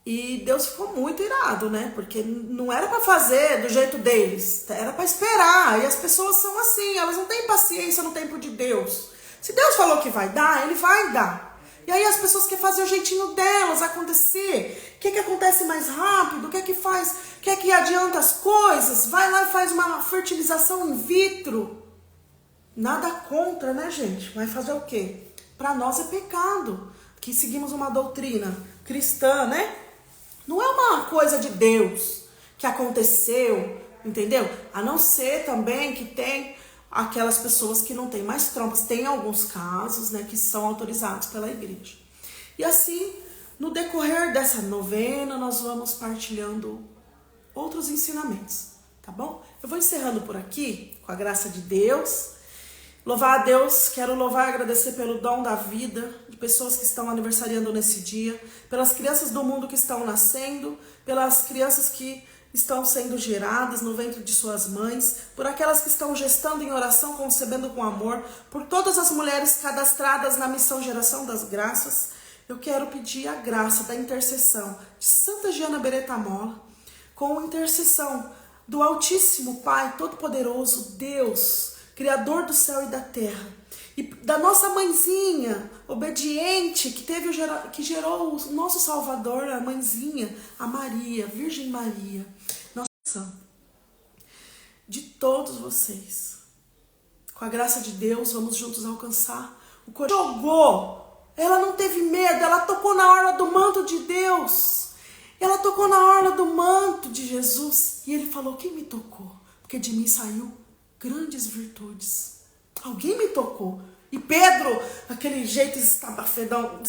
E Deus ficou muito irado, né? Porque não era para fazer do jeito deles, era para esperar. E as pessoas são assim, elas não têm paciência no tempo de Deus. Se Deus falou que vai dar, ele vai dar. E aí as pessoas querem fazer o jeitinho delas acontecer. O que acontece mais rápido? O que faz? O que adianta as coisas? Vai lá e faz uma fertilização in vitro. Nada contra, né, gente? Vai fazer o quê? Para nós é pecado. Que seguimos uma doutrina cristã, né? Não é uma coisa de Deus que aconteceu, entendeu? A não ser também que tem aquelas pessoas que não têm mais trompas. Tem alguns casos, né, que são autorizados pela igreja. E assim, no decorrer dessa novena, nós vamos partilhando outros ensinamentos, tá bom? Eu vou encerrando por aqui, com a graça de Deus. Louvar a Deus, quero louvar e agradecer pelo dom da vida, de pessoas que estão aniversariando nesse dia, pelas crianças do mundo que estão nascendo, pelas crianças que estão sendo geradas no ventre de suas mães, por aquelas que estão gestando em oração, concebendo com amor, por todas as mulheres cadastradas na missão Geração das Graças. Eu quero pedir a graça da intercessão de Santa Giana Beretta Molla, com a intercessão do Altíssimo Pai Todo-Poderoso, Deus, Criador do céu e da terra, e da nossa mãezinha obediente que gerou o nosso Salvador, a mãezinha, a Maria, Virgem Maria, nossa, de todos vocês. Com a graça de Deus, vamos juntos alcançar o coração. Jogou, ela não teve medo, ela tocou na orla do manto de Deus. Ela tocou na orla do manto de Jesus e ele falou: quem me tocou? Porque de mim saiu grandes virtudes. Alguém me tocou. E Pedro, aquele jeito escabanadão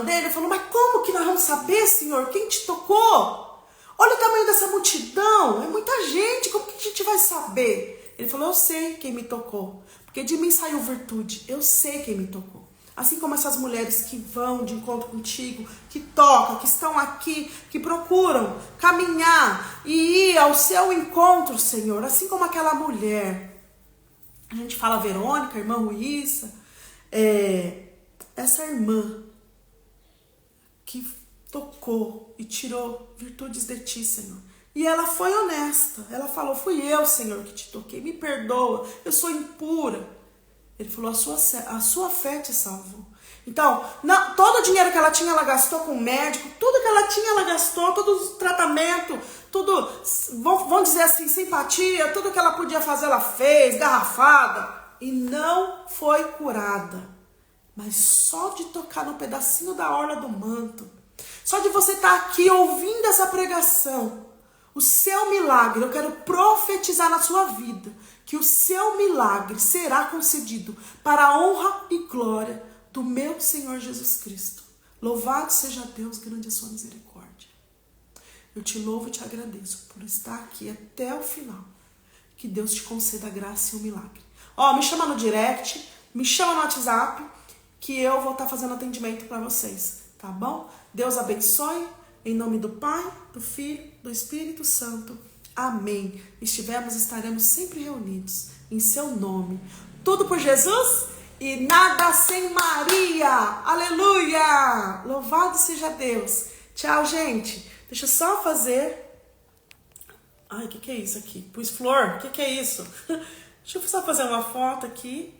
dele, falou: mas como que nós vamos saber, Senhor, quem te tocou? Olha o tamanho dessa multidão, é muita gente, como que a gente vai saber? Ele falou: eu sei quem me tocou, porque de mim saiu virtude, eu sei quem me tocou. Assim como essas mulheres que vão de encontro contigo, que tocam, que estão aqui, que procuram caminhar e ir ao seu encontro, Senhor. Assim como aquela mulher, a gente fala Verônica, irmã Ruíssa, essa irmã que tocou e tirou virtudes de ti, Senhor. E ela foi honesta, ela falou: fui eu, Senhor, que te toquei, me perdoa, eu sou impura. Ele falou: a sua fé te salvou. Então, todo o dinheiro que ela tinha, ela gastou com o médico. Tudo que ela tinha, ela gastou. Todo o tratamento, tudo, vamos dizer assim, simpatia. Tudo que ela podia fazer, ela fez, garrafada. E não foi curada. Mas só de tocar no pedacinho da orla do manto, só de você estar aqui ouvindo essa pregação, o seu milagre, eu quero profetizar na sua vida, que o seu milagre será concedido para a honra e glória do meu Senhor Jesus Cristo. Louvado seja Deus, grande é a sua misericórdia. Eu te louvo e te agradeço por estar aqui até o final. Que Deus te conceda a graça e o milagre. Me chama no direct, me chama no WhatsApp, que eu vou estar fazendo atendimento para vocês, tá bom? Deus abençoe, em nome do Pai, do Filho, do Espírito Santo. Amém. Estaremos sempre reunidos em seu nome. Tudo por Jesus e nada sem Maria. Aleluia! Louvado seja Deus. Tchau, gente. Deixa eu só fazer... Ai, o que é isso aqui? Pus flor? O que é isso? Deixa eu só fazer uma foto aqui.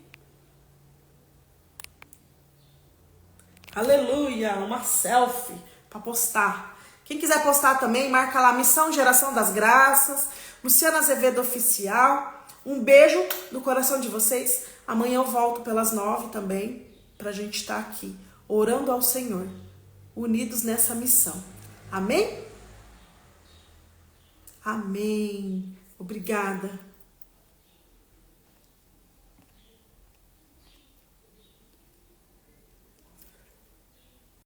Aleluia! Uma selfie para postar. Quem quiser postar também, marca lá Missão Geração das Graças, Luciana Azevedo Oficial. Um beijo no coração de vocês. Amanhã eu volto pelas 9 também, pra gente estar aqui, orando ao Senhor, unidos nessa missão. Amém? Amém. Obrigada.